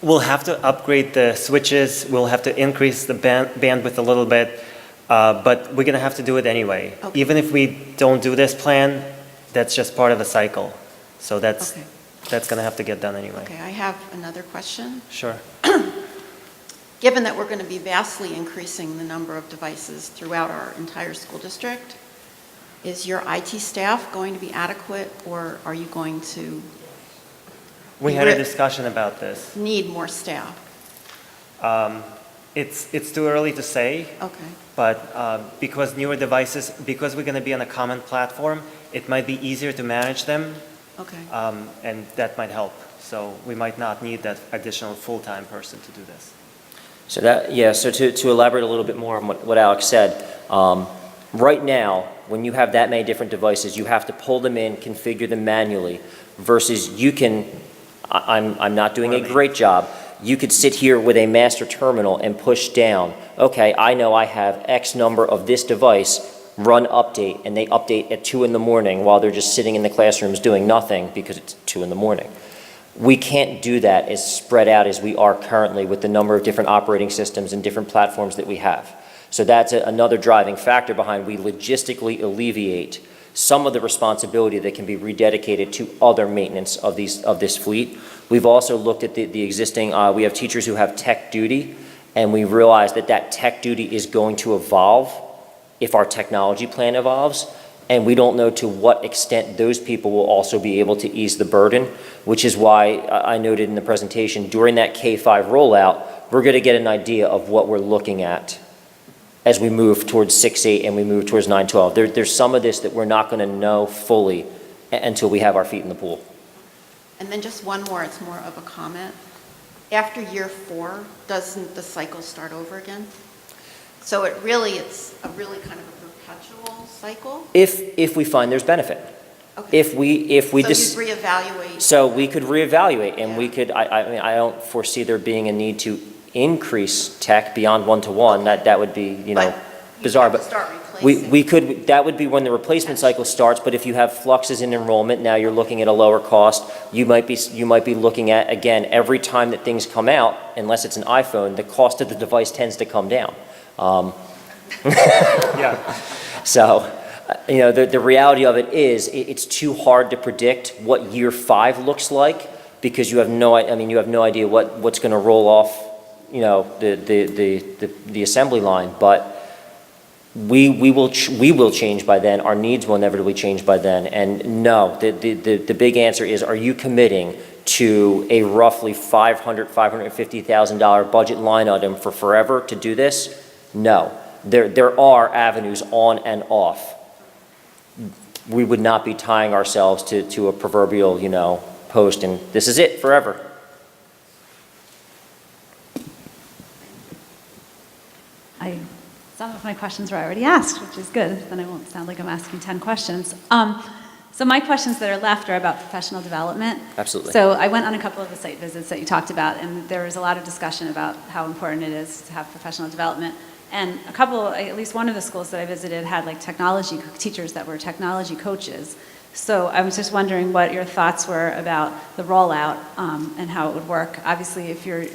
We'll have to upgrade the switches. We'll have to increase the bandwidth a little bit, but we're going to have to do it anyway. Okay. Even if we don't do this plan, that's just part of the cycle. So that's going to have to get done anyway. Okay, I have another question. Sure. given that we're going to be vastly increasing the number of devices throughout our entire school district, is your IT staff going to be adequate, or are you going to We had a discussion about this. need more staff? It's too early to say, Okay. but because newer devices, because we're going to be on a common platform, it might be easier to manage them, Okay. and that might help. So we might not need that additional full-time person to do this. So that, yeah, so to elaborate a little bit more on what Alex said, right now, when you have that many different devices, you have to pull them in, configure them manually, versus you can, I'm not doing a great job, you could sit here with a master terminal and push down, okay, I know I have X number of this device, run update, and they update at 2 in the morning while they're just sitting in the classrooms doing nothing because it's 2 in the morning. We can't do that as spread out as we are currently with the number of different operating systems and different platforms that we have. So that's another driving factor behind we logistically alleviate some of the responsibility that can be rededicated to other maintenance of this fleet. We've also looked at the existing, we have teachers who have tech duty, and we realize that that tech duty is going to evolve if our technology plan evolves. And we don't know to what extent those people will also be able to ease the burden, which is why I noted in the presentation, during that K-5 rollout, we're going to get an idea of what we're looking at as we move towards 6-8 and we move towards 9-12. There's some of this that we're not going to know fully until we have our feet in the pool. And then just one more, it's more of a comment. After year 4, doesn't the cycle start over again? So it's a really kind of a perpetual cycle? If we find there's benefit. Okay. If we So you'd reevaluate? So we could reevaluate, and Yeah. we could, I mean, I don't foresee there being a need to increase tech beyond 1-to-1. That would be, bizarre. But But you have to start replacing. we could, that would be when the replacement cycle starts, but if you have fluxes in enrollment, now you're looking at a lower cost. You might be looking at, again, every time that things come out, unless it's an iPhone, the cost of the device tends to come down. Yeah. So, the reality of it is, it's too hard to predict what year 5 looks like because you have no idea what's going to roll off, the assembly line. But we will change by then. Our needs will inevitably change by then. And no, the big answer is: are you committing to a roughly $550,000 budget line item for forever to do this? No. There are avenues on and off. We would not be tying ourselves to a proverbial, post, and this is it forever. Some of my questions were already asked, which is good. Then I won't sound like I'm asking 10 questions. So my questions that are left are about professional development. Absolutely. So I went on a couple of the site visits that you talked about, and there was a lot of discussion about how important it is to have professional development. And at least one of the schools that I visited had like technology teachers that were technology coaches. So I was just wondering what your thoughts were about the rollout and how it would work. Obviously, if you're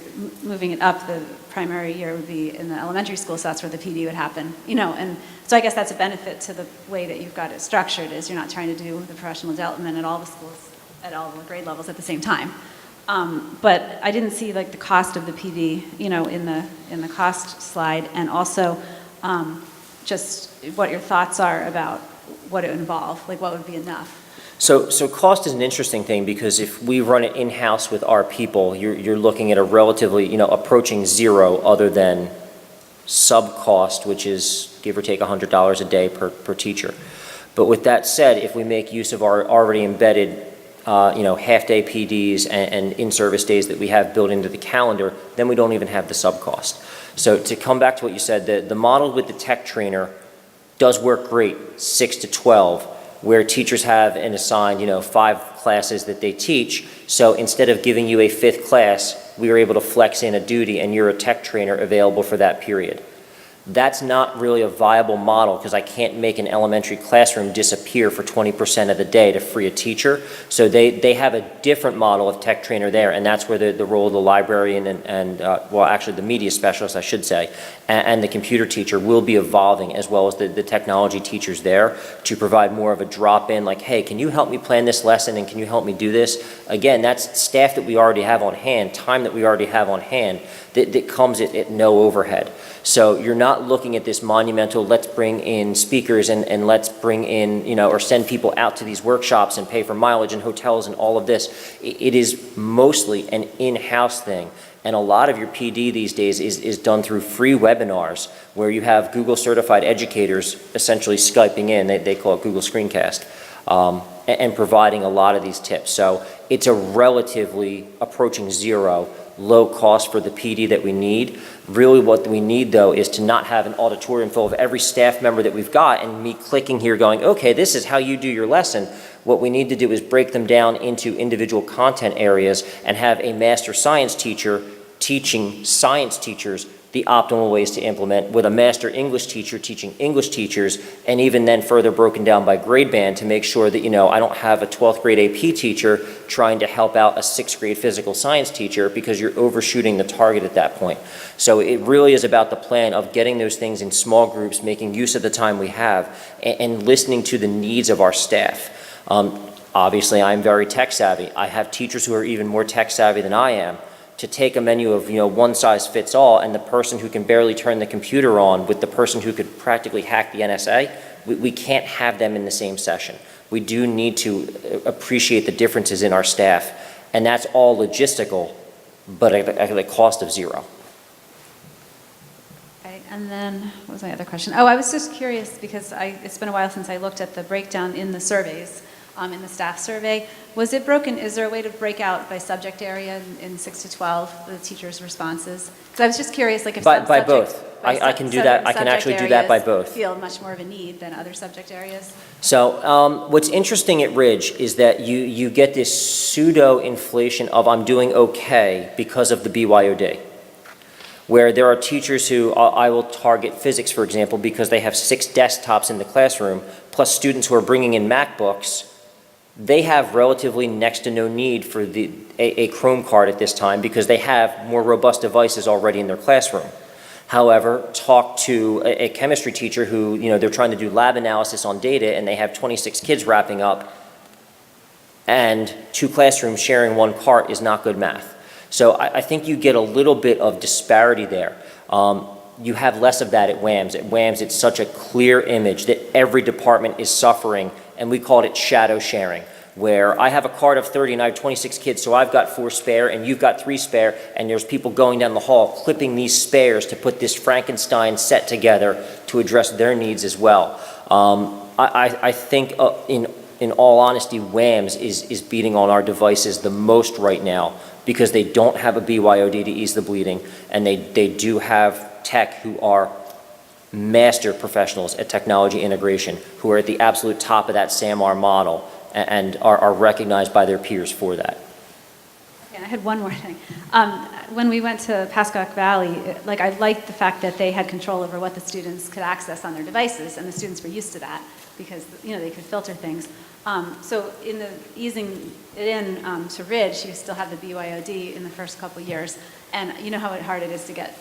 moving it up, the primary year would be in the elementary school, so that's where the PD would happen. And so I guess that's a benefit to the way that you've got it structured, is you're not trying to do the professional development at all the schools, at all the grade levels at the same time. But I didn't see like the cost of the PD, in the cost slide, and also just what your thoughts are about what it would involve, like what would be enough. So cost is an interesting thing because if we run it in-house with our people, you're looking at a relatively, approaching zero other than sub-cost, which is give or take $100 a day per teacher. But with that said, if we make use of our already embedded half-day PDs and in-service days that we have built into the calendar, then we don't even have the sub-cost. So to come back to what you said, the model with the tech trainer does work great, 6 to 12, where teachers have an assigned, 5 classes that they teach. So instead of giving you a 5th class, we are able to flex in a duty and you're a tech trainer available for that period. That's not really a viable model because I can't make an elementary classroom disappear for 20% of the day to free a teacher. So they have a different model of tech trainer there, and that's where the role of the librarian and well, actually the media specialist, I should say, and the computer teacher will be evolving, as well as the technology teachers there, to provide more of a drop-in, like, hey, can you help me plan this lesson and can you help me do this? Again, that's staff that we already have on hand, time that we already have on hand, that comes at no overhead. So you're not looking at this monumental, let's bring in speakers and let's bring in, you know, or send people out to these workshops and pay for mileage and hotels and all of this. It is mostly an in-house thing. And a lot of your PD these days is done through free webinars where you have Google certified educators essentially Skyping in, they call it Google Screencast, and providing a lot of these tips. So it's a relatively approaching zero low cost for the PD that we need. Really what we need though is to not have an auditorium full of every staff member that we've got and me clicking here going, okay, this is how you do your lesson. What we need to do is break them down into individual content areas and have a master science teacher teaching science teachers the optimal ways to implement, with a master English teacher teaching English teachers, and even then further broken down by grade band to make sure that, you know, I don't have a 12th grade AP teacher trying to help out a 6th grade physical science teacher, because you're overshooting the target at that point. So it really is about the plan of getting those things in small groups, making use of the time we have, and listening to the needs of our staff. Obviously, I'm very tech savvy. I have teachers who are even more tech savvy than I am. To take a menu of, you know, one size fits all, and the person who can barely turn the computer on with the person who could practically hack the NSA, we can't have them in the same session. We do need to appreciate the differences in our staff, and that's all logistical, but at the cost of zero. Okay, and then, what was my other question? Oh, I was just curious because it's been a while since I looked at the breakdown in the surveys, in the staff survey. Was it broken, is there a way to break out by subject area in 6 to 12, the teachers' responses? So I was just curious, like if some By subject- both. I can do that. I can actually do that by both. Feel much more of a need than other subject areas? So what's interesting at Ridge is that you get this pseudo-inflation of I'm doing okay because of the BYOD, where there are teachers who I will target physics, for example, because they have 6 desktops in the classroom, plus students who are bringing in MacBooks. They have relatively next to no need for a Chrome card at this time because they have more robust devices already in their classroom. However, talk to a chemistry teacher who, you know, they're trying to do lab analysis on data and they have 26 kids wrapping up, and 2 classrooms sharing 1 cart is not good math. So I think you get a little bit of disparity there. You have less of that at WAMS. At WAMS, it's such a clear image that every department is suffering, and we called it shadow sharing, where I have a cart of 30 and I have 26 kids, so I've got 4 spare and you've got 3 spare, and there's people going down the hall clipping these spares to put this Frankenstein set together to address their needs as well. I think in all honesty, WAMS is beating on our devices the most right now because they don't have a BYOD to ease the bleeding, and they do have tech who are master professionals at technology integration, who are at the absolute top of that SAMR model and are recognized by their peers for that. And I had one more thing. When we went to Pascagoula Valley, I liked the fact that they had control over what the students could access on their devices, and the students were used to that because, you know, they could filter things. So in the easing it in to Ridge, you still have the BYOD in the first couple years, and you know how hard it is to get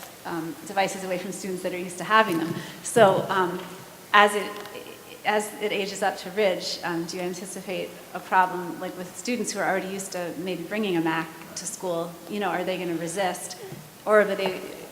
devices away from students that are used to having them. So as it ages up to Ridge, do you anticipate a problem like with students who are already used to maybe bringing a Mac to school? You know, are they going to resist, or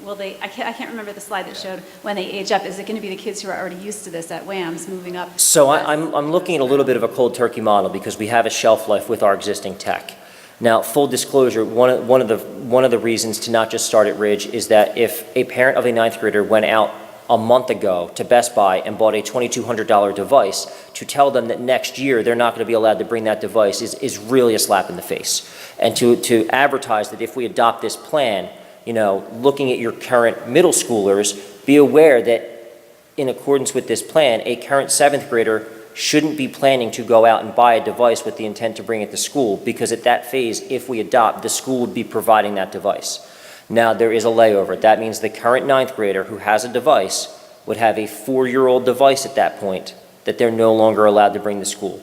will they? I can't remember the slide that showed when they age up. Is it going to be the kids who are already used to this at WAMS moving up? So I'm looking at a little bit of a cold turkey model because we have a shelf life with our existing tech. Now, full disclosure, one of the reasons to not just start at Ridge is that if a parent of a 9th grader went out a month ago to Best Buy and bought a $2,200 device, to tell them that next year they're not going to be allowed to bring that device is really a slap in the face. And to advertise that if we adopt this plan, you know, looking at your current middle schoolers, be aware that in accordance with this plan, a current 7th grader shouldn't be planning to go out and buy a device with the intent to bring it to school, because at that phase, if we adopt, the school would be providing that device. Now, there is a layover. That means the current 9th grader who has a device would have a 4-year-old device at that point that they're no longer allowed to bring to school.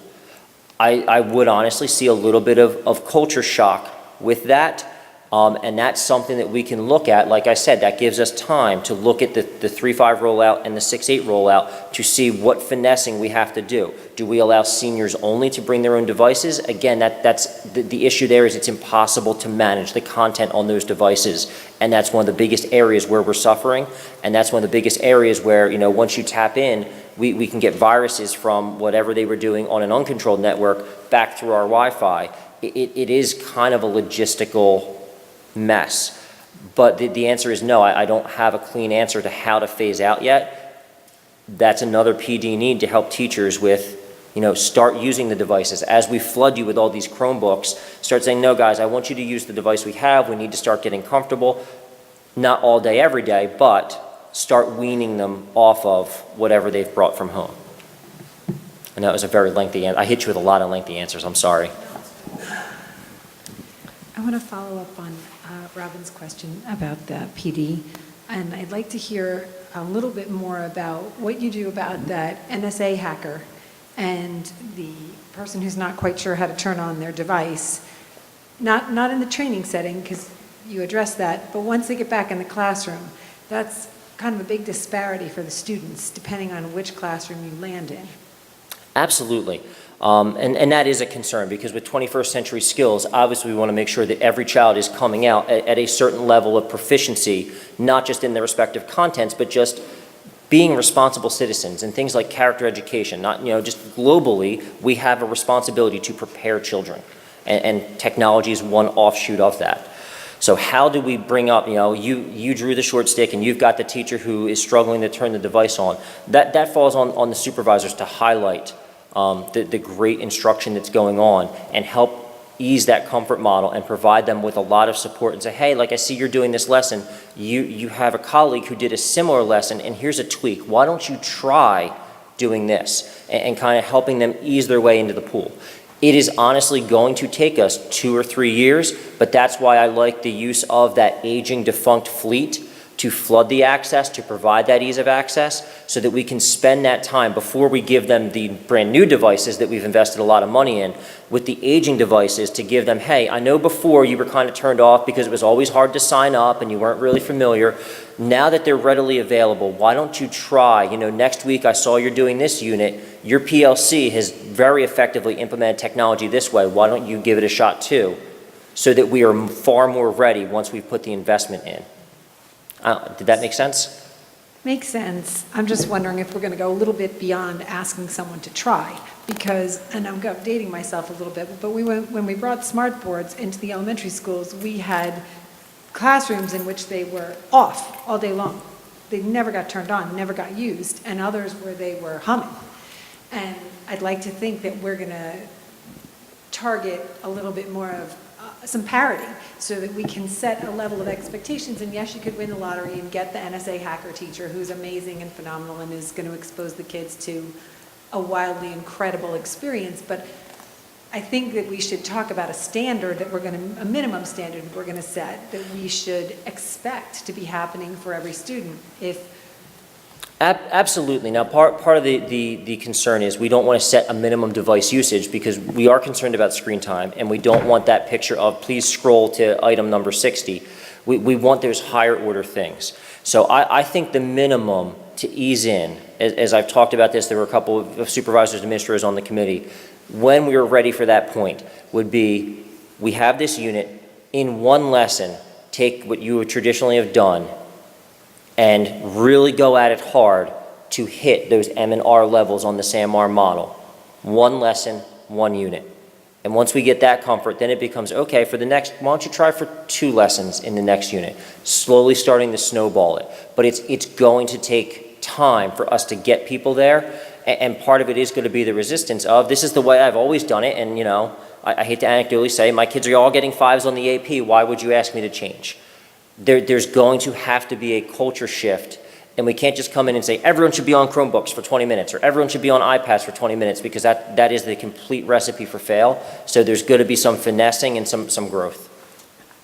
I would honestly see a little bit of culture shock with that, and that's something that we can look at. Like I said, that gives us time to look at the 3.5 rollout and the 6.8 rollout to see what finessing we have to do. Do we allow seniors only to bring their own devices? Again, that's the issue there is it's impossible to manage the content on those devices, and that's one of the biggest areas where we're suffering, and that's one of the biggest areas where, you know, once you tap in, we can get viruses from whatever they were doing on an uncontrolled network back through our Wi-Fi. It is kind of a logistical mess. But the answer is no. I don't have a clean answer to how to phase out yet. That's another PD need to help teachers with, you know, start using the devices. As we flood you with all these Chromebooks, start saying, no guys, I want you to use the device we have. We need to start getting comfortable. Not all day, every day, but start weaning them off of whatever they've brought from home. And that was a very lengthy answer. I hit you with a lot of lengthy answers. I'm sorry. I want to follow up on Robin's question about the PD, and I'd like to hear a little bit more about what you do about that NSA hacker and the person who's not quite sure how to turn on their device. Not in the training setting, because you address that, but once they get back in the classroom, that's kind of a big disparity for the students, depending on which classroom you land in. Absolutely. And that is a concern, because with 21st century skills, obviously we want to make sure that every child is coming out at a certain level of proficiency, not just in their respective contents, but just being responsible citizens and things like character education. Not, you know, just globally, we have a responsibility to prepare children, and technology is one offshoot of that. So how do we bring up, you know, you drew the short stick and you've got the teacher who is struggling to turn the device on. That falls on the supervisors to highlight the great instruction that's going on and help ease that comfort model and provide them with a lot of support and say, hey, like I see you're doing this lesson, you have a colleague who did a similar lesson and here's a tweak. Why don't you try doing this? And kind of helping them ease their way into the pool. It is honestly going to take us 2 or 3 years, but that's why I like the use of that aging defunct fleet to flood the access, to provide that ease of access, so that we can spend that time before we give them the brand new devices that we've invested a lot of money in, with the aging devices to give them, hey, I know before you were kind of turned off because it was always hard to sign up and you weren't really familiar. Now that they're readily available, why don't you try, you know, next week I saw you're doing this unit, your PLC has very effectively implemented technology this way, why don't you give it a shot too? So that we are far more ready once we've put the investment in. Did that make sense? Makes sense. I'm just wondering if we're going to go a little bit beyond asking someone to try, because, and I'm dating myself a little bit, but when we brought smart boards into the elementary schools, we had classrooms in which they were off all day long. They never got turned on, never got used, and others where they were humming. And I'd like to think that we're going to target a little bit more of some parity so that we can set a level of expectations. And yes, you could win the lottery and get the NSA hacker teacher who's amazing and phenomenal and is going to expose the kids to a wildly incredible experience. But I think that we should talk about a standard that a minimum standard we're going to set that we should expect to be happening for every student. Absolutely. Now, part of the concern is we don't want to set a minimum device usage because we are concerned about screen time, and we don't want that picture of please scroll to item number 60. We want those higher order things. So I think the minimum to ease in, as I've talked about this, there were a couple of supervisors and administrators on the committee, when we were ready for that point, would be we have this unit, in one lesson, take what you would traditionally have done and really go at it hard to hit those M&R levels on the SAMR model. One lesson, one unit. And once we get that comfort, then it becomes, okay, for the next, why don't you try for 2 lessons in the next unit? Slowly starting to snowball it. But it's going to take time for us to get people there, and part of it is going to be the resistance of, this is the way I've always done it, and you know, I hate to anecdotally say, my kids are all getting 5s on the AP, why would you ask me to change? There's going to have to be a culture shift, and we can't just come in and say everyone should be on Chromebooks for 20 minutes or everyone should be on iPads for 20 minutes because that is the complete recipe for fail. So there's going to be some finessing and some growth.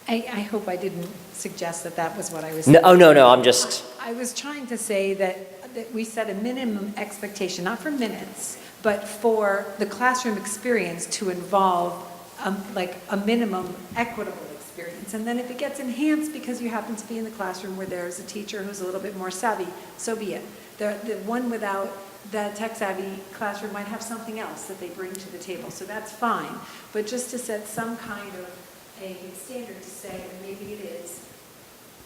I hope I didn't suggest that was what I was saying. No, I'm just... I was trying to say that that we set a minimum expectation, not for minutes, but for the classroom experience to involve like a minimum equitable experience. And then if it gets enhanced because you happen to be in the classroom where there's a teacher who's a little bit more savvy, so be it. The one without the tech-savvy classroom might have something else that they bring to the table, so that's fine. But just to set some kind of a standard to say, and maybe it is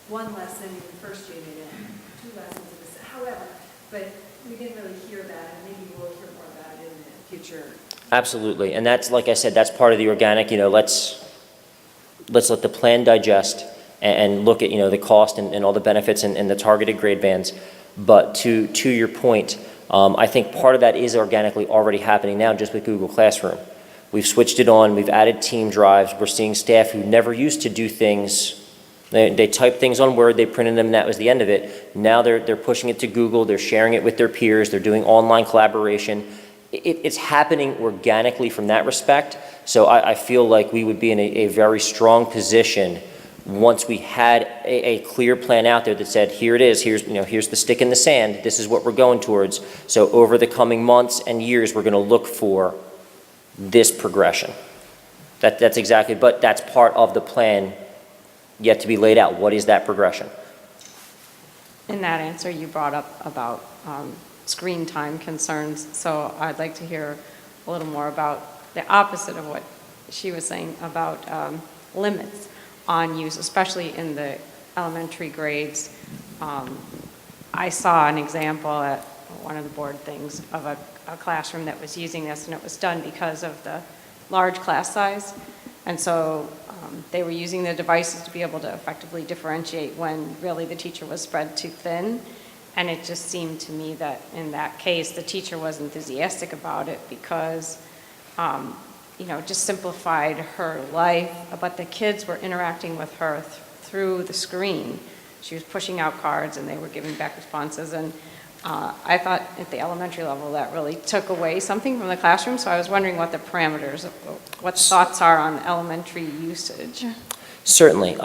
one lesson in the first unit and 2 lessons in this, however, but we didn't really hear that, and maybe we'll hear more about it in the future. Absolutely, and that's, like I said, that's part of the organic, let's let the plan digest and look at, the cost and all the benefits and the targeted grade bands. But to your point, I think part of that is organically already happening now just with Google Classroom. We've switched it on, we've added team drives, we're seeing staff who never used to do things, they typed things on Word, they printed them, and that was the end of it. Now they're pushing it to Google, they're sharing it with their peers, they're doing online collaboration. It's happening organically from that respect, so I feel like we would be in a very strong position once we had a clear plan out there that said, here it is, here's the stick in the sand, this is what we're going towards. So over the coming months and years, we're going to look for this progression. That's exactly, but that's part of the plan yet to be laid out. What is that progression? In that answer, you brought up about screen time concerns, so I'd like to hear a little more about the opposite of what she was saying about limits on use, especially in the elementary grades. I saw an example at one of the board things of a classroom that was using this, and it was done because of the large class size. And so they were using the devices to be able to effectively differentiate when really the teacher was spread too thin. And it just seemed to me that in that case, the teacher was enthusiastic about it because, it just simplified her life, but the kids were interacting with her through the screen. She was pushing out cards and they were giving back responses. And I thought at the elementary level that really took away something from the classroom. So I was wondering what the parameters, what thoughts are on elementary usage. Certainly.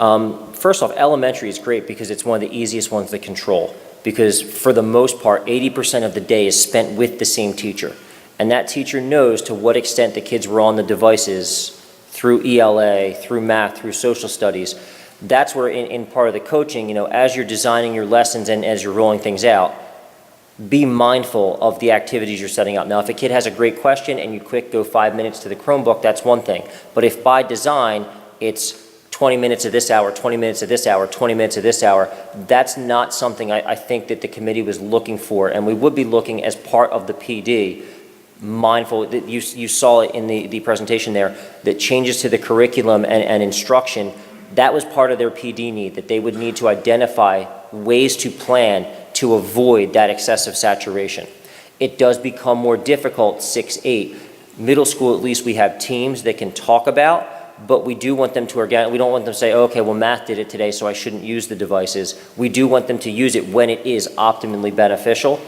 First off, elementary is great because it's one of the easiest ones to control. Because for the most part, 80% of the day is spent with the same teacher. And that teacher knows to what extent the kids were on the devices through ELA, through math, through social studies. That's where in part of the coaching, as you're designing your lessons and as you're rolling things out, be mindful of the activities you're setting up. Now, if a kid has a great question and you go 5 minutes to the Chromebook, that's one thing. But if by design, it's 20 minutes of this hour, 20 minutes of this hour, 20 minutes of this hour, that's not something I think that the committee was looking for. And we would be looking as part of the PD, mindful, that you saw it in the presentation there, that changes to the curriculum and instruction, that was part of their PD need, that they would need to identify ways to plan to avoid that excessive saturation. It does become more difficult 6, 8. Middle school, at least, we have teams that can talk about, but we do want them to we don't want them to say, okay, well, math did it today, so I shouldn't use the devices. We do want them to use it when it is optimally beneficial,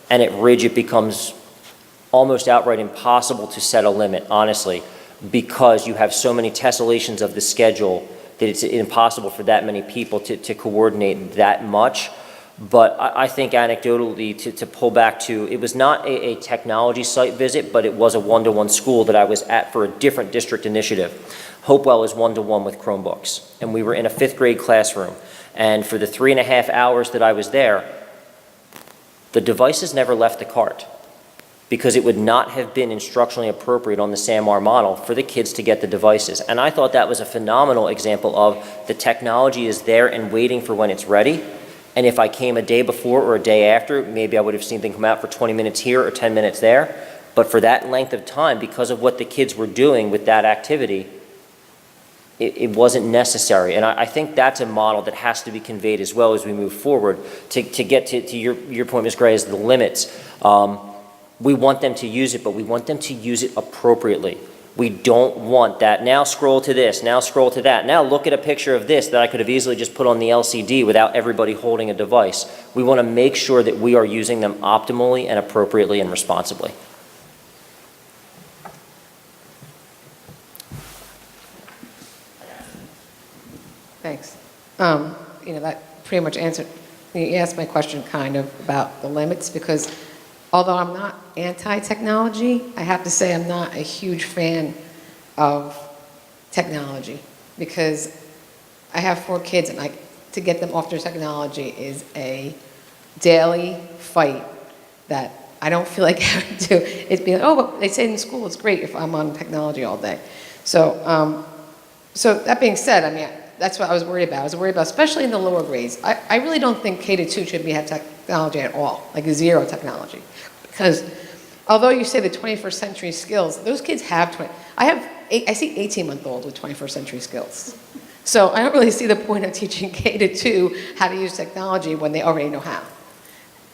and at Ridge it becomes almost outright impossible to set a limit, honestly, because you have so many tessellations of the schedule that it's impossible for that many people to coordinate that much. But I think anecdotally, to pull back to, it was not a technology site visit, but it was a one-to-one school that I was at for a different district initiative. Hopewell is one-to-one with Chromebooks, and we were in a 5th grade classroom. And for the 3.5 hours that I was there, the devices never left the cart because it would not have been instructionally appropriate on the SAMR model for the kids to get the devices. And I thought that was a phenomenal example of the technology is there and waiting for when it's ready. And if I came a day before or a day after, maybe I would have seen them come out for 20 minutes here or 10 minutes there. But for that length of time, because of what the kids were doing with that activity, it wasn't necessary. And I think that's a model that has to be conveyed as well as we move forward to get to your point, Ms. Gray, is the limits. We want them to use it, but we want them to use it appropriately. We don't want that, now scroll to this, now scroll to that, now look at a picture of this that I could have easily just put on the LCD without everybody holding a device. We want to make sure that we are using them optimally and appropriately and responsibly. Thanks. That pretty much answered you asked my question kind of about the limits, because although I'm not anti-technology, I have to say I'm not a huge fan of technology, because I have 4 kids, and to get them off their technology is a daily fight that I don't feel like having to. It's being, oh, but they say in school it's great if I'm on technology all day. So, so that being said, I mean, that's what I was worried about. I was worried about, especially in the lower grades. I really don't think K-2 should have technology at all, like 0 technology. Because although you say the 21st century skills, those kids have I see 18-month-olds with 21st century skills. So I don't really see the point of teaching K-2 how to use technology when they already know how.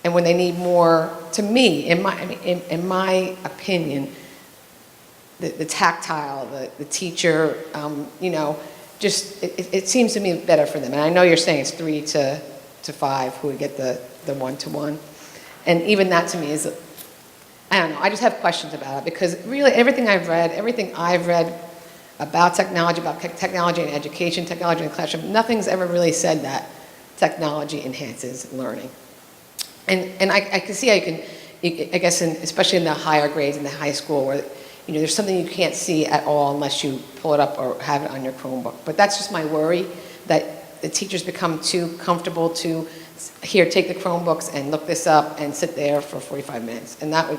And when they need more, to me, in my opinion, the tactile, the teacher, just, it seems to me better for them. And I know you're saying it's 3 to 5 who would get the one-to-one. And even that to me is, I don't know, I just have questions about it, because really everything I've read about technology in education, technology in the classroom, nothing's ever really said that technology enhances learning. And I can see how I guess, especially in the higher grades in the high school, where there's something you can't see at all unless you pull it up or have it on your Chromebook. But that's just my worry, that the teachers become too comfortable to, here, take the Chromebooks and look this up and sit there for 45 minutes. And that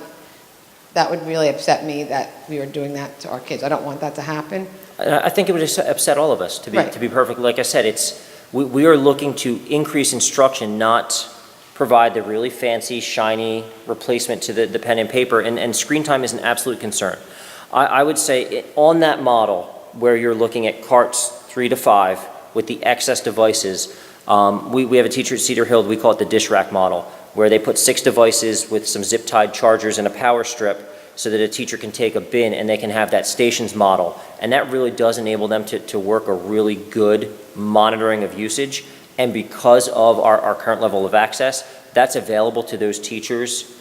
would really upset me that we were doing that to our kids. I don't want that to happen. I think it would upset all of us, to be perfect. Like I said, we are looking to increase instruction, not provide the really fancy, shiny replacement to the pen and paper, and screen time is an absolute concern. I would say on that model, where you're looking at carts 3 to 5 with the excess devices, we have a teacher at Cedar Hill, we call it the dish rack model, where they put 6 devices with some zip-tied chargers and a power strip so that a teacher can take a bin and they can have that stations model. And that really does enable them to work a really good monitoring of usage. And because of our current level of access, that's available to those teachers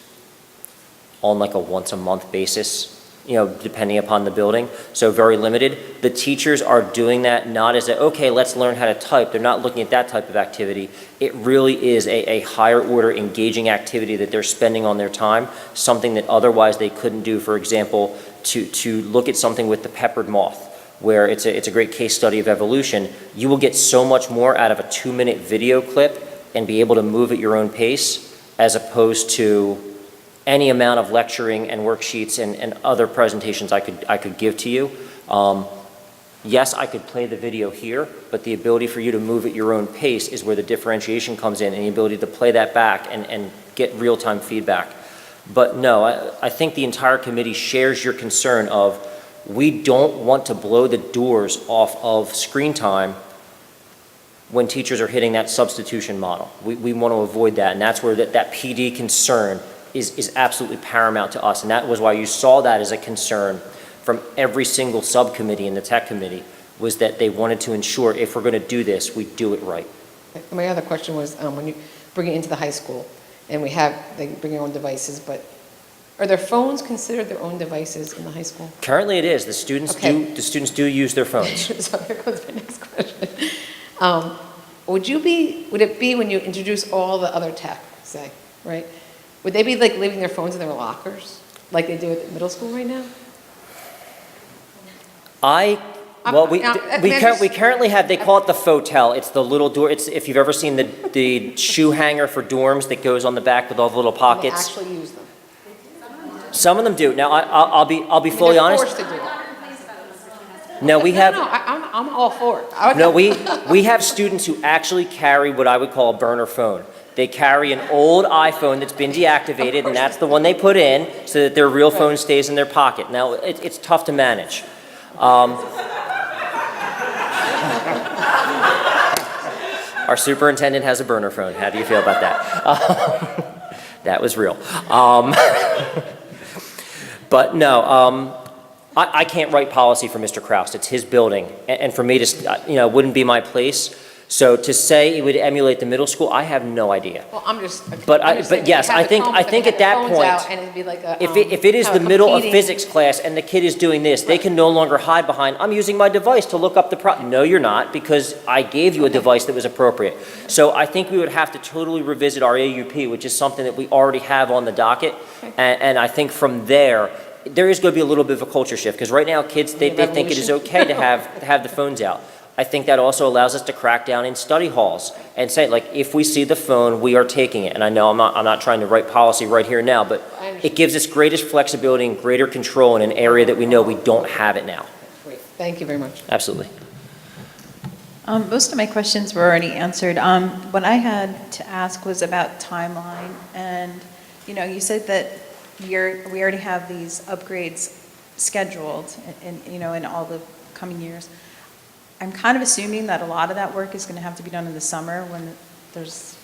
on like a once-a-month basis, depending upon the building. So very limited. The teachers are doing that not as okay, let's learn how to type. They're not looking at that type of activity. It really is a higher order engaging activity that they're spending on their time, something that otherwise they couldn't do. For example, to look at something with the peppered moth, where it's a great case study of evolution. You will get so much more out of a 2-minute video clip and be able to move at your own pace, as opposed to any amount of lecturing and worksheets and other presentations I could give to you. Yes, I could play the video here, but the ability for you to move at your own pace is where the differentiation comes in, and the ability to play that back and get real-time feedback. But no, I think the entire committee shares your concern of, we don't want to blow the doors off of screen time when teachers are hitting that substitution model. We want to avoid that, and that's where that PD concern is absolutely paramount to us. And that was why you saw that as a concern from every single subcommittee in the tech committee, was that they wanted to ensure if we're going to do this, we do it right. My other question was, when you bring it into the high school, and they bring their own devices, but are their phones considered their own devices in the high school? Currently it is. The students do use their phones. So here goes my next question. Would it be when you introduce all the other tech, say, right? Would they be like leaving their phones in their lockers, like they do at the middle school right now? We currently have, they call it the Fotel. It's the little door. It's, if you've ever seen the shoe hanger for dorms that goes on the back with all the little pockets. They actually use them. Some of them do. Now, I'll be fully honest. Forced to do it. No, we have. No, I'm all for it. No, we have students who actually carry what I would call a burner phone. They carry an old iPhone that's been deactivated, and that's the one they put in so that their real phone stays in their pocket. Now, it's tough to manage. Our superintendent has a burner phone. How do you feel about that? That was real. But no, I can't write policy for Mr. Kraus. It's his building. And for me to, wouldn't be my place. So to say it would emulate the middle school, I have no idea. Well, I'm just. But I'm just but thinking, yes, have I the think phones- I if think they at had that the phones out point, and it'd be like a, if it is kind the of middle of competing- physics class and the kid is doing this, they can no longer hide behind, I'm using my device to look up the No, you're not, because I gave you a device that was appropriate. So I think we would have to totally revisit our AUP, which is something that we already have on the docket. And I think from there is going to be a little bit of a culture shift, because right now kids, they think it is okay to have the phones out. I think that also allows us to crack down in study halls and say, like, if we see the phone, we are taking it. And I know I'm not trying to write policy right here now, but it gives us greatest flexibility and greater control in an area that we know we don't have it now. Great. Thank you very much. Absolutely. Most of my questions were already answered. What I had to ask was about timeline, and, you said that we already have these upgrades scheduled in all the coming years. I'm kind of assuming that a lot of that work is going to have to be done in the summer when there's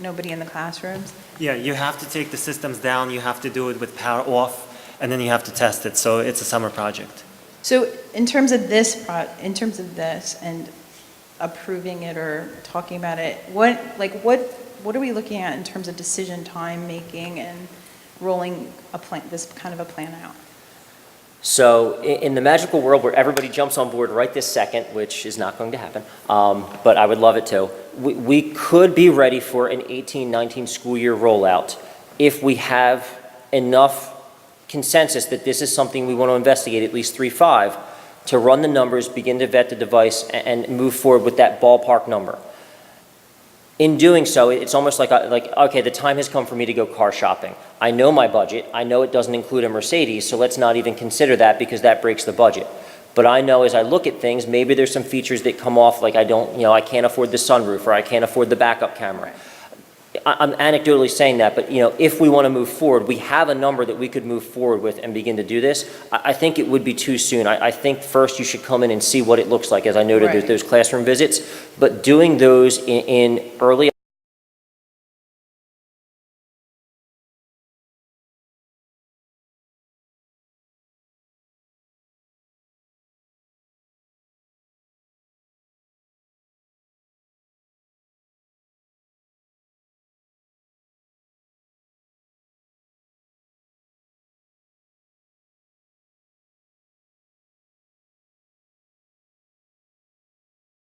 nobody in the classrooms. Yeah, you have to take the systems down, you have to do it with power off, and then you have to test it, so it's a summer project. So in terms of this and approving it or talking about it, what are we looking at in terms of decision time making and rolling this kind of a plan out? So in the magical world where everybody jumps on board right this second, which is not going to happen, but I would love it to, we could be ready for an 18-19 school year rollout if we have enough consensus that this is something we want to investigate, at least 3-5, to run the numbers, begin to vet the device, and move forward with that ballpark number. In doing so, it's almost like, okay, the time has come for me to go car shopping. I know my budget. I know it doesn't include a Mercedes, so let's not even consider that because that breaks the budget. But I know as I look at things, maybe there's some features that come off, like I can't afford the sunroof or I can't afford the backup camera. I'm anecdotally saying that, but if we want to move forward, we have a number that we could move forward with and begin to do this. I think it would be too soon. I think first you should come in and see what it looks like, as I noted, Right. those classroom visits. But doing those in early